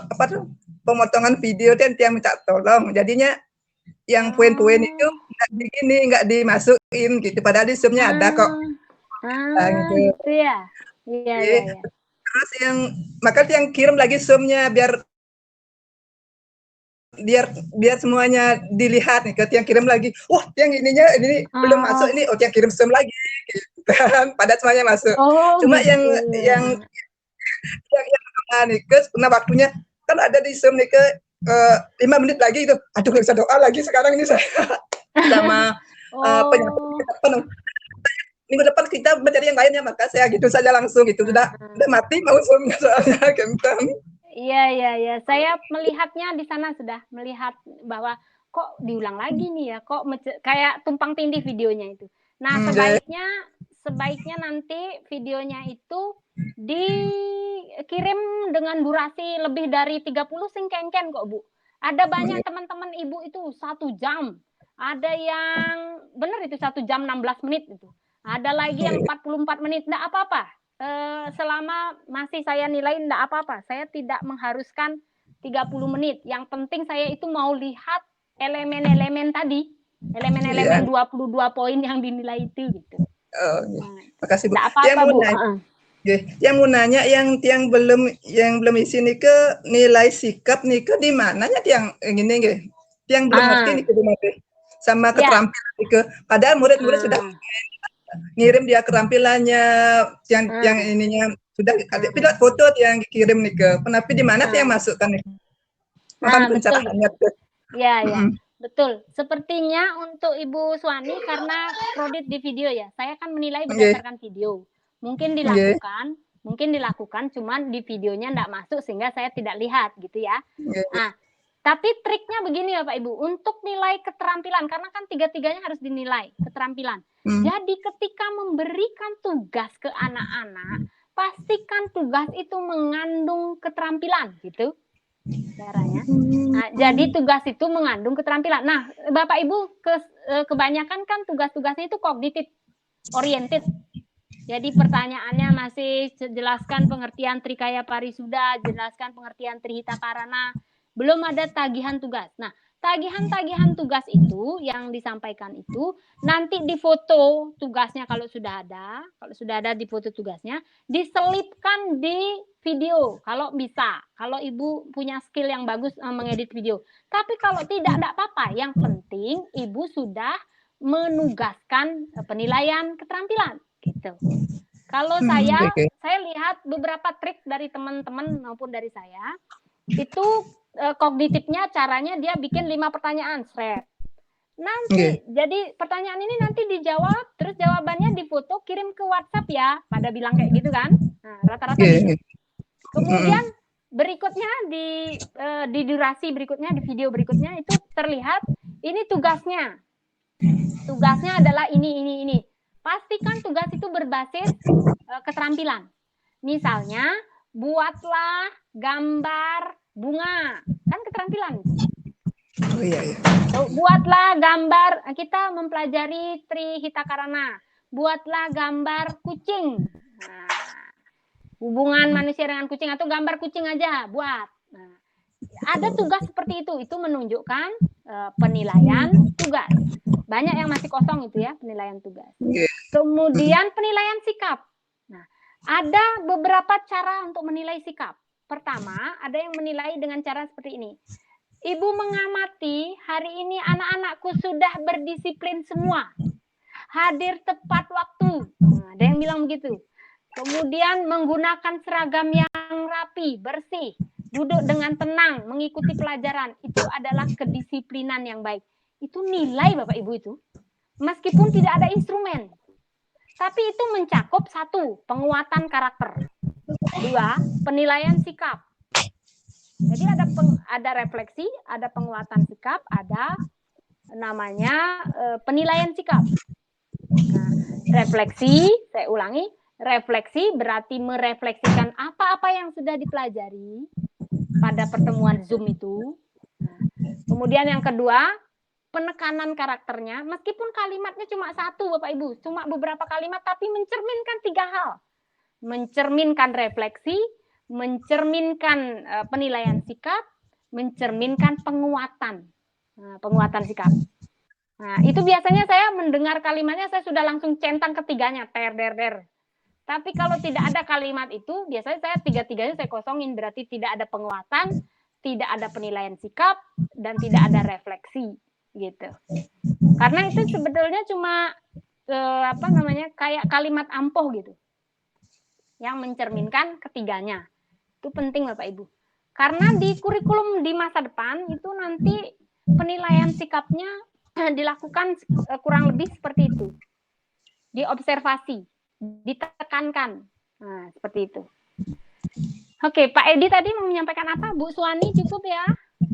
apa tuh pemotongan video dan yang minta tolong, jadinya yang poin-poin itu nggak dimasukin gitu, padahal di Zoom-nya ada kok. Gitu ya. Iya. Terus maka yang kirim lagi Zoom-nya biar semuanya dilihat nih, yang kirim lagi, wah yang ini belum masuk ini, yang kirim Zoom lagi, gitu kan, padahal semuanya masuk. Cuma gitu. yang nih karena waktunya kan ada di Zoom nih 5 menit lagi itu, aduh nggak bisa doa lagi sekarang ini saya sama penyakit minggu depan kita mencari yang lainnya, maka saya gitu saja langsung gitu, udah mati mau Zoom-nya soalnya kentang. Iya. Saya melihatnya di sana sudah melihat bahwa kok diulang lagi nih ya, kok kayak tumpang tindih videonya itu. Nah, sebaiknya nanti videonya itu dikirim dengan durasi lebih dari 30 sing kengken kok Bu. Ada banyak teman-teman Ibu itu 1 jam. Ada yang benar itu 1 jam 16 menit itu. Ada lagi yang 44 menit, enggak apa-apa. Selama masih saya nilai enggak apa-apa. Saya tidak mengharuskan 30 menit. Yang penting saya itu mau lihat elemen-elemen tadi. Elemen-elemen 22 poin yang dinilai itu gitu. Makasih Bu. Apa-apa, Yang mau nanya yang belum isi nih ke nilai sikap nih ke di mananya yang ini nggih. Yang belum ngerti nih ke di mana. Sama keterampilan nih ke. Padahal murid-murid sudah ngirim dia keterampilannya yang ininya sudah ada pilot foto yang dikirim nih ke. Kenapa di mana yang masukkan nih? Makan pencerahannya tuh. Iya. Betul. Sepertinya untuk Ibu Suwani karena kredit di video ya. Saya kan menilai berdasarkan video. Mungkin dilakukan, cuman di videonya enggak masuk sehingga saya tidak lihat gitu ya. Nah, tapi triknya begini Bapak Ibu, untuk nilai keterampilan karena kan tiga-tiganya harus dinilai keterampilan. Jadi ketika memberikan tugas ke anak-anak, pastikan tugas itu mengandung keterampilan gitu. Caranya. Nah, jadi tugas itu mengandung keterampilan. Nah, Bapak Ibu kebanyakan kan tugas-tugasnya itu kognitif oriented. Jadi pertanyaannya masih jelaskan pengertian Trikaya Parisuda, jelaskan pengertian Trihita Karana, belum ada tagihan tugas. Nah, tagihan-tagihan tugas itu yang disampaikan itu nanti difoto tugasnya kalau sudah ada di foto tugasnya, diselipkan di video kalau bisa. Kalau Ibu punya skill yang bagus mengedit video. Tapi kalau tidak apa-apa. Yang penting Ibu sudah menugaskan penilaian keterampilan gitu. Kalau saya lihat beberapa trik dari teman-teman maupun dari saya itu kognitifnya caranya dia bikin 5 pertanyaan nanti jadi pertanyaan ini nanti dijawab terus jawabannya difoto kirim ke WhatsApp ya, pada bilang kayak gitu kan. Nah, rata-rata gitu. Kemudian berikutnya di durasi berikutnya di video berikutnya itu terlihat ini tugasnya adalah ini. Pastikan tugas itu berbasis keterampilan. Misalnya, buatlah gambar bunga. Kan keterampilan. Buatlah gambar, kita mempelajari Trihita Karana. Buatlah gambar kucing. Nah, hubungan manusia dengan kucing atau gambar kucing aja, buat. Nah, ada tugas seperti itu menunjukkan penilaian tugas. Banyak yang masih kosong itu ya, penilaian tugas. Kemudian penilaian sikap. Nah, ada beberapa cara untuk menilai sikap. Pertama, ada yang menilai dengan cara seperti ini. Ibu mengamati hari ini anak-anakku sudah berdisiplin semua. Hadir tepat waktu. Nah, ada yang bilang begitu. Kemudian menggunakan seragam yang rapi, bersih. Duduk dengan tenang, mengikuti pelajaran. Itu adalah kedisiplinan yang baik. Itu nilai Bapak Ibu itu. Meskipun tidak ada instrumen. Tapi itu mencakup 1, penguatan karakter. 2, penilaian sikap. Jadi ada refleksi, ada penguatan sikap, ada namanya penilaian sikap. Nah, refleksi, saya ulangi, refleksi berarti merefleksikan apa-apa yang sudah dipelajari pada pertemuan Zoom itu. Nah, kemudian yang kedua, penekanan karakternya, meskipun kalimatnya cuma satu, Bapak Ibu, cuma beberapa kalimat, tapi mencerminkan 3 hal. Mencerminkan refleksi, mencerminkan penilaian sikap, mencerminkan penguatan, penguatan sikap. Nah, itu biasanya saya mendengar kalimatnya, saya sudah langsung centang ketiganya, der. Tapi kalau tidak ada kalimat itu, biasanya saya tiga-tiganya saya kosongin, berarti tidak ada penguatan, tidak ada penilaian sikap, dan tidak ada refleksi, gitu. Karena itu sebetulnya cuma kayak kalimat ampuh gitu, yang mencerminkan ketiganya. Itu penting Bapak Ibu. Karena di kurikulum di masa depan itu nanti penilaian sikapnya dilakukan kurang lebih seperti itu. Diobservasi, ditekankan. Nah, seperti itu. Oke, Pak Edi tadi mau menyampaikan apa? Bu Suwani cukup ya?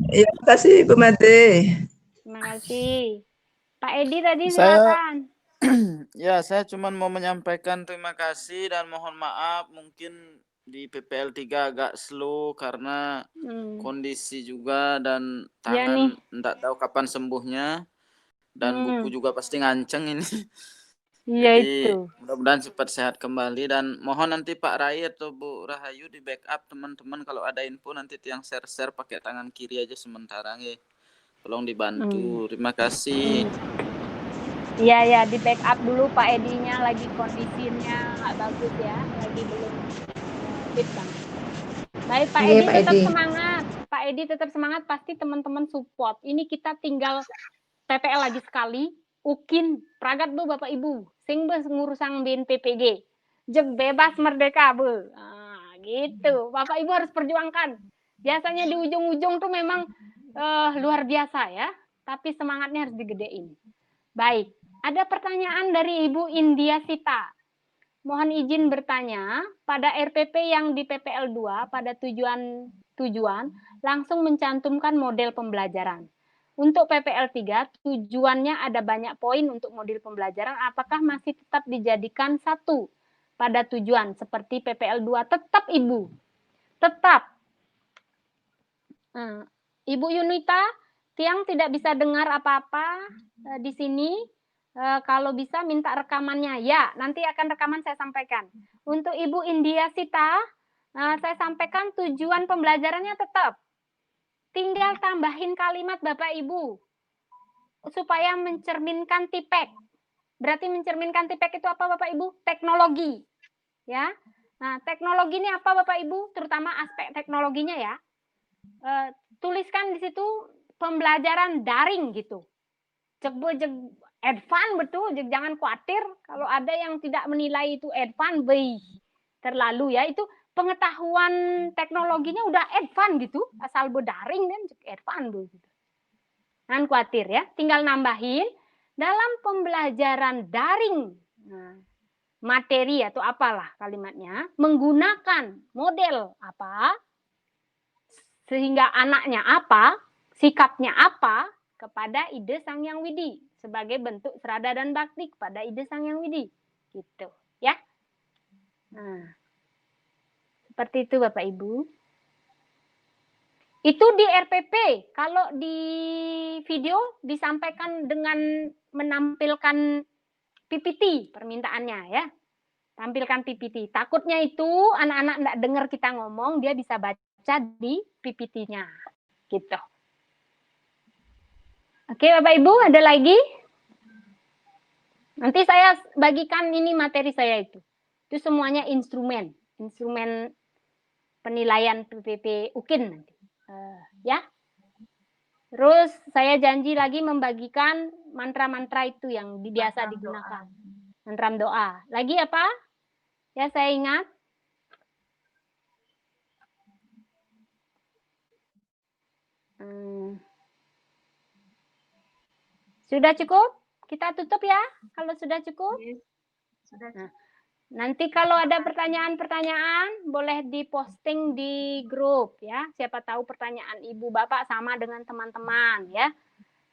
Iya, terima kasih Bu Made. Terima kasih. Pak Edi tadi silakan. Ya, saya cuma mau menyampaikan terima kasih dan mohon maaf mungkin di PPL 3 agak slow karena kondisi juga dan tangan enggak tahu kapan sembuhnya dan buku juga pasti nganceng ini. Jadi mudah-mudahan cepat sehat kembali dan mohon nanti Pak Rai atau Bu Rahayu di backup teman-teman kalau ada info nanti yang share pakai tangan kiri aja sementara ya. Tolong dibantu. Terima kasih. Iya ya, di backup dulu Pak Edinya lagi kondisinya nggak bagus ya, lagi belum fit banget. Baik Pak Edi tetap semangat, Pak Edi tetap semangat, pasti teman-teman support. Ini kita tinggal PPL lagi sekali, UKIN, pragat Bu Bapak Ibu, sing bes ngurusang BNPPG, jeg bebas merdeka Bu, nah, gitu. Bapak Ibu harus perjuangkan. Biasanya di ujung-ujung tuh memang luar biasa ya, tapi semangatnya harus digedein. Baik. Ada pertanyaan dari Ibu India Sita. Mohon izin bertanya, pada RPP yang di PPL 2 pada tujuan langsung mencantumkan model pembelajaran. Untuk PPL 3 tujuannya ada banyak poin untuk model pembelajaran, apakah masih tetap dijadikan satu pada tujuan seperti PPL 2? Tetap Ibu. Tetap. Ibu Yunita, Tiang tidak bisa dengar apa-apa di sini. Kalau bisa minta rekamannya. Ya, nanti akan rekaman saya sampaikan. Untuk Ibu India Sita, saya sampaikan tujuan pembelajarannya tetap. Tinggal tambahin kalimat Bapak Ibu. Supaya mencerminkan TIPEK. Berarti mencerminkan TIPEK itu apa Bapak Ibu? Teknologi. Ya. Nah, teknologi ini apa Bapak Ibu? Terutama aspek teknologinya ya. Tuliskan di situ pembelajaran daring gitu. Advance betul, jangan khawatir kalau ada yang tidak menilai itu advance terlalu ya, itu pengetahuan teknologinya udah advance gitu, asal berdaring dan advance gitu. Jangan khawatir ya, tinggal nambahin dalam pembelajaran daring. Nah, materi atau apalah kalimatnya menggunakan model apa sehingga anaknya apa, sikapnya apa kepada ide Sang Hyang Widi sebagai bentuk serada dan bakti kepada ide Sang Hyang Widi, gitu ya. Nah, seperti itu Bapak Ibu. Itu di RPP. Kalau di video disampaikan dengan menampilkan PPT permintaannya ya. Tampilkan PPT. Takutnya itu anak-anak enggak dengar kita ngomong, dia bisa baca di PPT-nya. Gitu. Oke, Bapak Ibu, ada lagi? Nanti saya bagikan ini materi saya itu. Itu semuanya instrumen penilaian PPP UKIN nanti. Ya. Terus saya janji lagi membagikan mantra-mantra itu yang biasa digunakan. Mantra doa. Lagi apa? Ya, saya ingat. Sudah cukup? Kita tutup ya, kalau sudah cukup. Sudah cukup. Nanti kalau ada pertanyaan-pertanyaan boleh diposting di grup ya. Siapa tahu pertanyaan Ibu Bapak sama dengan teman-teman ya.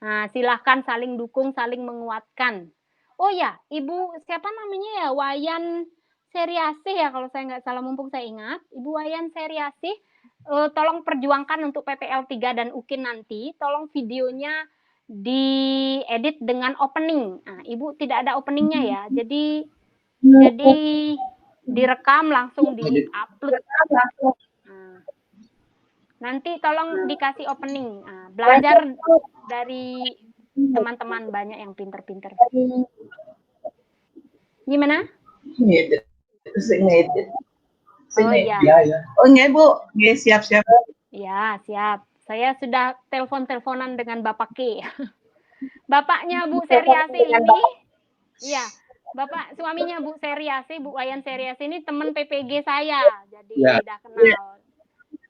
Nah, silahkan saling dukung, saling menguatkan. Oh ya, Ibu siapa namanya ya? Wayan Seriasih ya kalau saya nggak salah, mumpung saya ingat. Ibu Wayan Seriasih, tolong perjuangkan untuk PPL 3 dan UKIN nanti. Tolong videonya diedit dengan opening. Nah, Ibu tidak ada openingnya ya. Jadi direkam langsung di-upload. Nah, nanti tolong dikasih opening. Nah, belajar dari teman-teman banyak yang pinter-pinter. Gimana? Oh iya. Oh iya Bu, siap-siap. Ya, siap. Saya sudah telepon-teleponan dengan Bapak K. Bapaknya Bu Seriasih ini, iya, Bapak suaminya Bu Seriasih, Bu Wayan Seriasih ini teman PPG saya, jadi udah kenal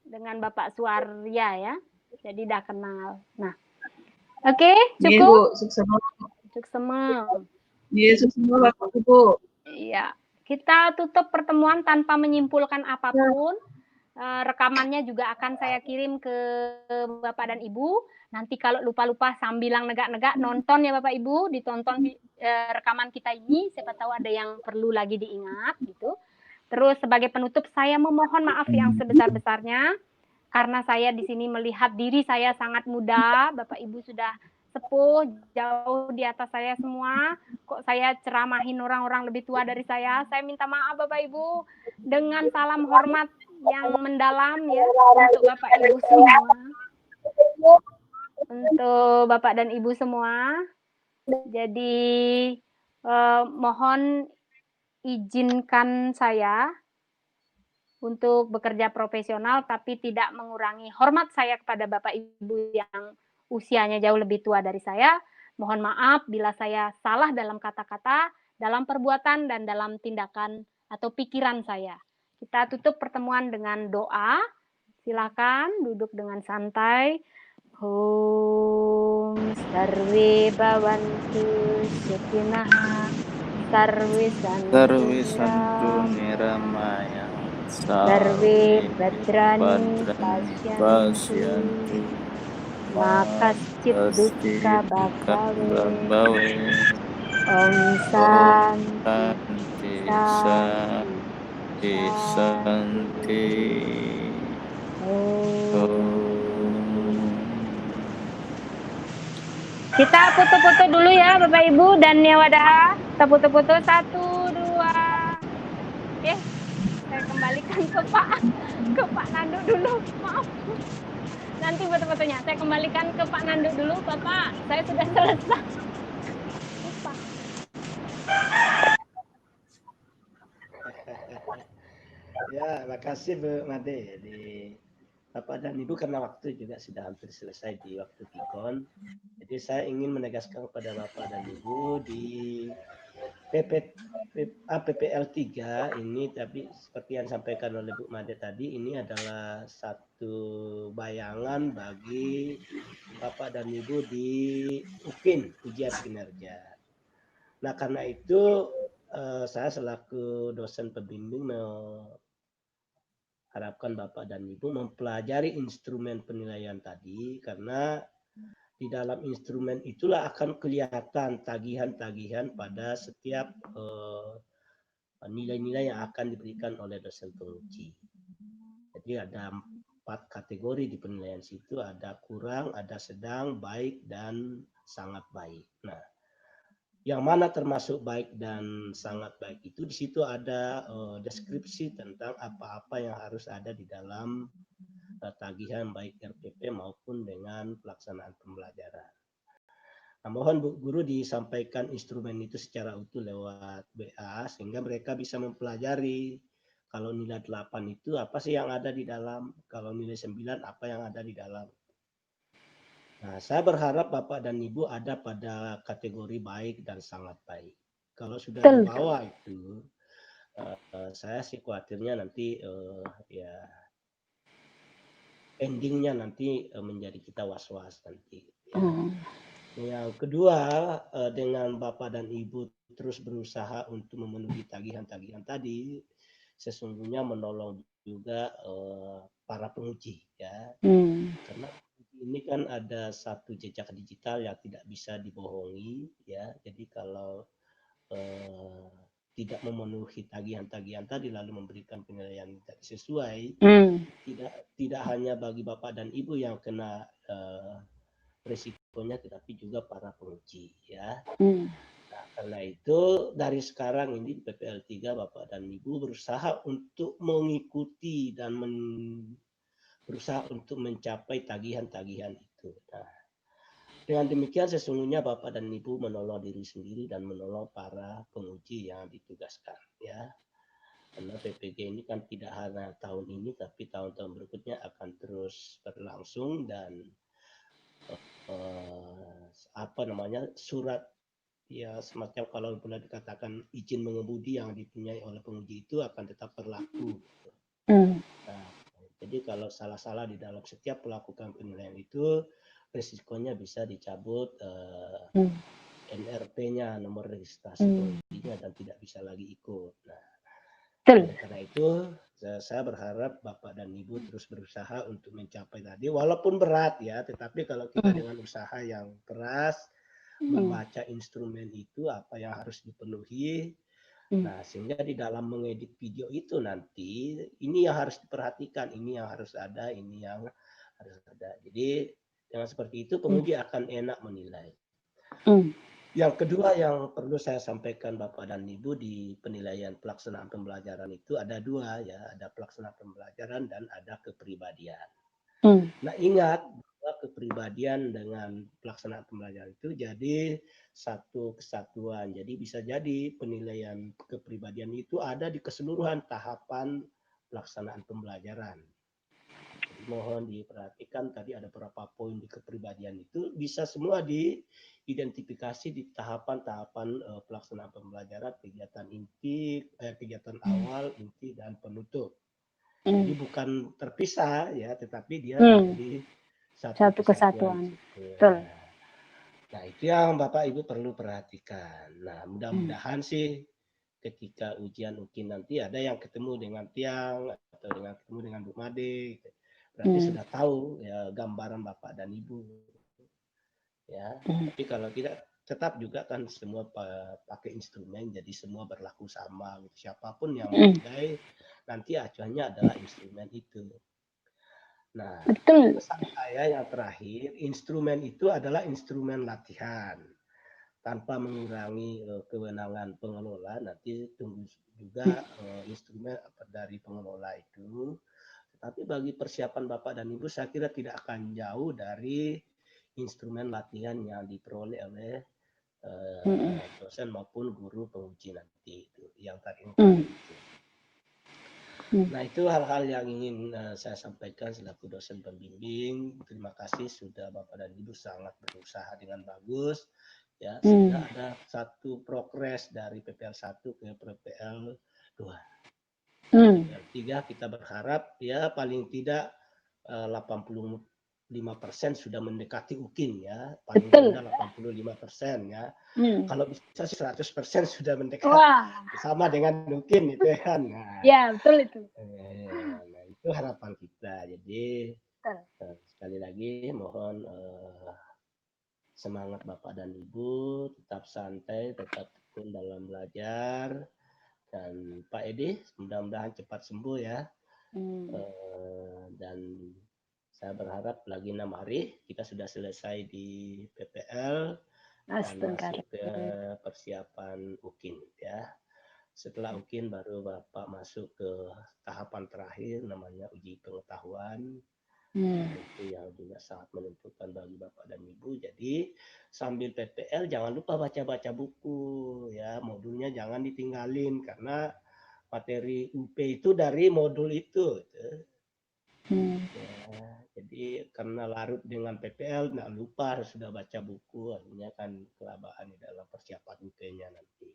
dengan Bapak Suarya ya, jadi udah kenal. Nah, oke, cukup. Sukses. Iya, sukses Bapak Ibu. Iya, kita tutup pertemuan tanpa menyimpulkan apapun. Rekamannya juga akan saya kirim ke Bapak dan Ibu. Nanti kalau lupa-lupa sambil negak-negak nonton ya Bapak Ibu, ditonton rekaman kita ini, siapa tahu ada yang perlu lagi diingat gitu. Terus sebagai penutup saya memohon maaf yang sebesar-besarnya karena saya di sini melihat diri saya sangat muda, Bapak Ibu sudah sepuh, jauh di atas saya semua. Kok saya ceramahin orang-orang lebih tua dari saya? Saya minta maaf Bapak Ibu dengan salam hormat yang mendalam ya untuk Bapak Ibu semua. Untuk Bapak dan Ibu semua. Jadi mohon izinkan saya untuk bekerja profesional tapi tidak mengurangi hormat saya kepada Bapak Ibu yang usianya jauh lebih tua dari saya. Mohon maaf bila saya salah dalam kata-kata, dalam perbuatan, dan dalam tindakan atau pikiran saya. Kita tutup pertemuan dengan doa. Silakan duduk dengan santai. Om Sarve Bhavantu Sukhinaha Sarve Santu Niramaya Sarve Badrani Pasyanti Makascit Dukkha Bhave Om Santi Santi Kita foto-foto dulu ya Bapak Ibu dan Nyawadaha. Kita foto-foto 1, 2. Oke, saya kembalikan ke Pak Nando dulu. Maaf. Nanti foto-fotonya saya kembalikan ke Pak Nando dulu. Bapak, saya sudah selesai. Lupa. Ya, makasih Bu Made. Bapak dan Ibu karena waktu juga sudah hampir selesai di waktu Pikon. Jadi saya ingin menegaskan kepada Bapak dan Ibu di PPL 3 ini, tapi seperti yang disampaikan oleh Bu Made tadi, ini adalah satu bayangan bagi Bapak dan Ibu di UKIN, ujian kinerja. Nah, karena itu saya selaku dosen pembimbing harapkan Bapak dan Ibu mempelajari instrumen penilaian tadi, karena di dalam instrumen itulah akan kelihatan tagihan-tagihan pada setiap nilai-nilai yang akan diberikan oleh dosen penguji. Jadi ada 4 kategori di penilaian situ, ada kurang, ada sedang, baik, dan sangat baik. Nah, yang mana termasuk baik dan sangat baik itu di situ ada deskripsi tentang apa-apa yang harus ada di dalam tagihan baik RPP maupun dengan pelaksanaan pembelajaran. Nah, mohon Bu Guru disampaikan instrumen itu secara utuh lewat WA sehingga mereka bisa mempelajari kalau nilai 8 itu apa sih yang ada di dalam, kalau nilai 9 apa yang ada di dalam. Nah, saya berharap Bapak dan Ibu ada pada kategori baik dan sangat baik. Kalau sudah di bawah itu, saya sih khawatirnya nanti ya endingnya nanti menjadi kita was-was nanti. Ya. Yang kedua, dengan Bapak dan Ibu terus berusaha untuk memenuhi tagihan-tagihan tadi, sesungguhnya menolong juga para penguji ya. Karena ini kan ada satu jejak digital yang tidak bisa dibohongi ya. Jadi kalau tidak memenuhi tagihan-tagihan tadi lalu memberikan penilaian tidak sesuai, tidak hanya bagi Bapak dan Ibu yang kena risikonya, tetapi juga para penguji ya. Nah, karena itu dari sekarang ini di PPL 3 Bapak dan Ibu berusaha untuk mengikuti dan berusaha untuk mencapai tagihan-tagihan itu. Nah, dengan demikian sesungguhnya Bapak dan Ibu menolong diri sendiri dan menolong para penguji yang ditugaskan ya. Karena PPG ini kan tidak hanya tahun ini tapi tahun-tahun berikutnya akan terus berlangsung dan surat ya semacam kalau boleh dikatakan izin mengemudi yang dipunyai oleh penguji itu akan tetap berlaku. Nah, jadi kalau salah-salah di dalam setiap melakukan penilaian itu risikonya bisa dicabut NRP-nya, nomor registrasi pengujinya, dan tidak bisa lagi ikut. Nah, oleh karena itu saya berharap Bapak dan Ibu terus berusaha untuk mencapai tadi, walaupun berat ya, tetapi kalau kita dengan usaha yang keras, membaca instrumen itu apa yang harus dipenuhi, nah sehingga di dalam mengedit video itu nanti ini yang harus diperhatikan, ini yang harus ada, ini yang harus ada. Jadi dengan seperti itu penguji akan enak menilai. Yang kedua yang perlu saya sampaikan Bapak dan Ibu di penilaian pelaksanaan pembelajaran itu ada dua ya, ada pelaksanaan pembelajaran dan ada kepribadian. Nah ingat bahwa kepribadian dengan pelaksanaan pembelajaran itu jadi satu kesatuan. Jadi bisa jadi penilaian kepribadian itu ada di keseluruhan tahapan pelaksanaan pembelajaran. Jadi mohon diperhatikan tadi ada beberapa poin di kepribadian itu bisa semua diidentifikasi di tahapan-tahapan pelaksanaan pembelajaran, kegiatan inti, kegiatan awal, inti, dan penutup. Jadi bukan terpisah ya, tetapi dia menjadi satu kesatuan. Nah itu yang Bapak Ibu perlu perhatikan. Nah mudah-mudahan sih ketika ujian UKIN nanti ada yang ketemu dengan Tiang atau ketemu dengan Bu Made, berarti sudah tahu ya gambaran Bapak dan Ibu. Ya, tapi kalau tidak tetap juga kan semua pakai instrumen, jadi semua berlaku sama. Siapapun yang menilai nanti acuannya adalah instrumen itu. Nah, pesan saya yang terakhir, instrumen itu adalah instrumen latihan. Tanpa mengurangi kewenangan pengelola, nanti tunggu juga instrumen dari pengelola itu. Tapi bagi persiapan Bapak dan Ibu, saya kira tidak akan jauh dari instrumen latihan yang diperoleh oleh dosen maupun guru penguji nanti itu yang tadi itu. Nah itu hal-hal yang ingin saya sampaikan selaku dosen pembimbing. Terima kasih sudah Bapak dan Ibu sangat berusaha dengan bagus ya sehingga ada satu progres dari PPL 1 ke PPL 2. PPL 3 kita berharap ya paling tidak 85% sudah mendekati UKIN ya, paling rendah 85% ya. Kalau bisa 100% sudah mendekati sama dengan UKIN itu kan. Nah, ya betul itu. Nah itu harapan kita. Jadi sekali lagi mohon semangat Bapak dan Ibu, tetap santai, tetap tekun dalam belajar. Dan Pak Edi mudah-mudahan cepat sembuh ya. Dan saya berharap lagi 6 hari kita sudah selesai di PPL dan masuk ke persiapan UKIN ya. Setelah UKIN baru Bapak masuk ke tahapan terakhir namanya uji pengetahuan. Itu yang juga sangat menentukan bagi Bapak dan Ibu. Jadi sambil PPL jangan lupa baca-baca buku ya, modulnya jangan ditinggalin karena materi UP itu dari modul itu. Ya, jadi karena larut dengan PPL nggak lupa harus sudah baca buku, artinya kan kelabakan di dalam persiapan UP-nya nanti.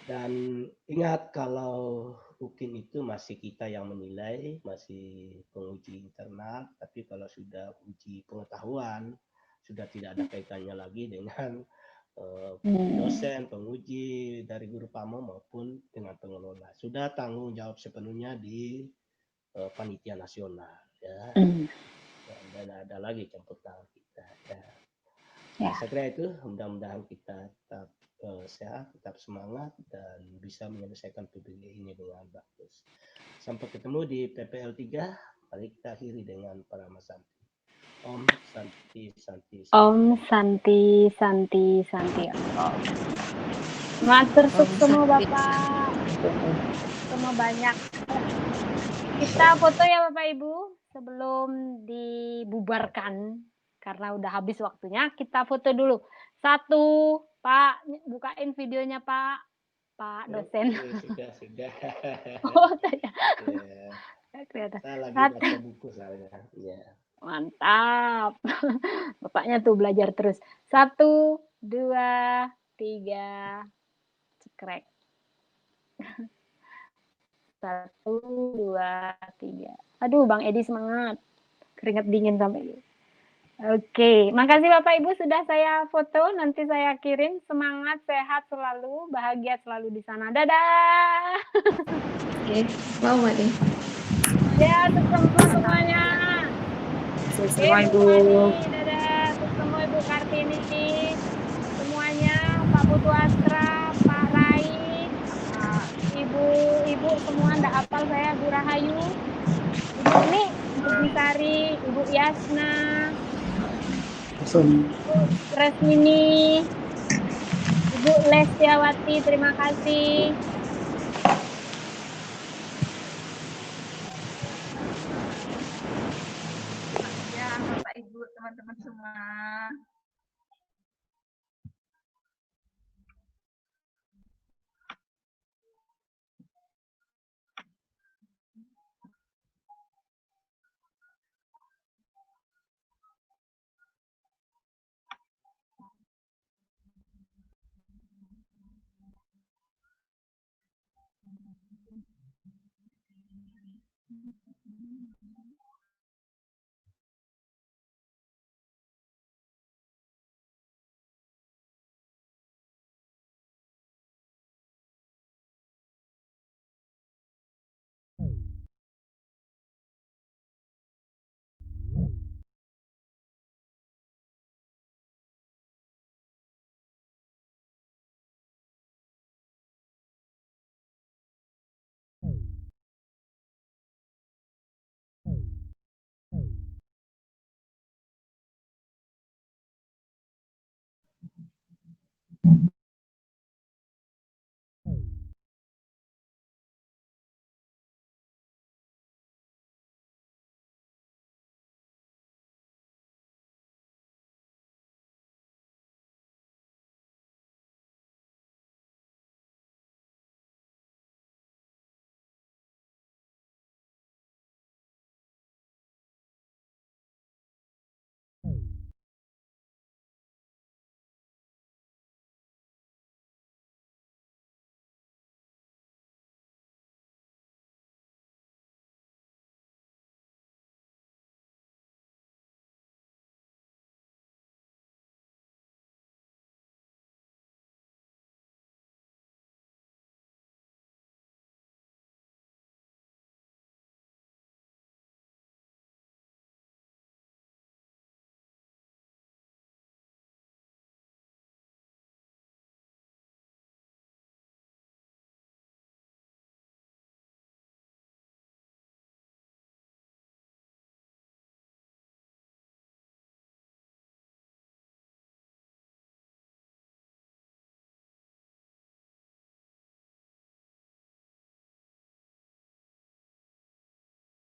Dan ingat kalau UKIN itu masih kita yang menilai, masih penguji internal, tapi kalau sudah uji pengetahuan, sudah tidak ada kaitannya lagi dengan dosen, penguji dari guru PAMO maupun dengan pengelola. Sudah tanggung jawab sepenuhnya di panitia nasional, ya. Dan ada lagi campur tangan kita. Ya. Saya kira itu, mudah-mudahan kita tetap sehat, tetap semangat, dan bisa menyelesaikan PPG ini dengan bagus. Sampai ketemu di PPL 3, mari kita akhiri dengan Paramasanti. Om Santi Santi. Om Santi Santi Santi. Matur semua Bapak. Semua banyak. Kita foto ya Bapak Ibu sebelum dibubarkan karena udah habis waktunya. Kita foto dulu. 1, Pak, bukain videonya Pak. Pak dosen. Sudah. Oh, saya. Kelihatan. Saya lagi baca buku saya. Ya. Mantap. Bapaknya tuh belajar terus. 1, 2, 3. Cekrek. 1, 2, 3. Aduh, Bang Edi semangat. Keringat dingin sampai. Oke, makasih Bapak Ibu sudah saya foto. Nanti saya kirim. Semangat, sehat selalu, bahagia selalu di sana. Dadah. Oke, mau Mbak De. Ya, sukses semuanya. Semua Ibu. Dadah, semua Ibu Kartini, semuanya, Pak Putu Astra, Pak Rai, Ibu semua ndak hafal saya, Bu Rahayu, Ibu Nik, Ibu Bisari, Ibu Yasna, Ibu Resmini, Ibu Lestiawati, terima kasih. Bapak Ibu, teman-teman semua.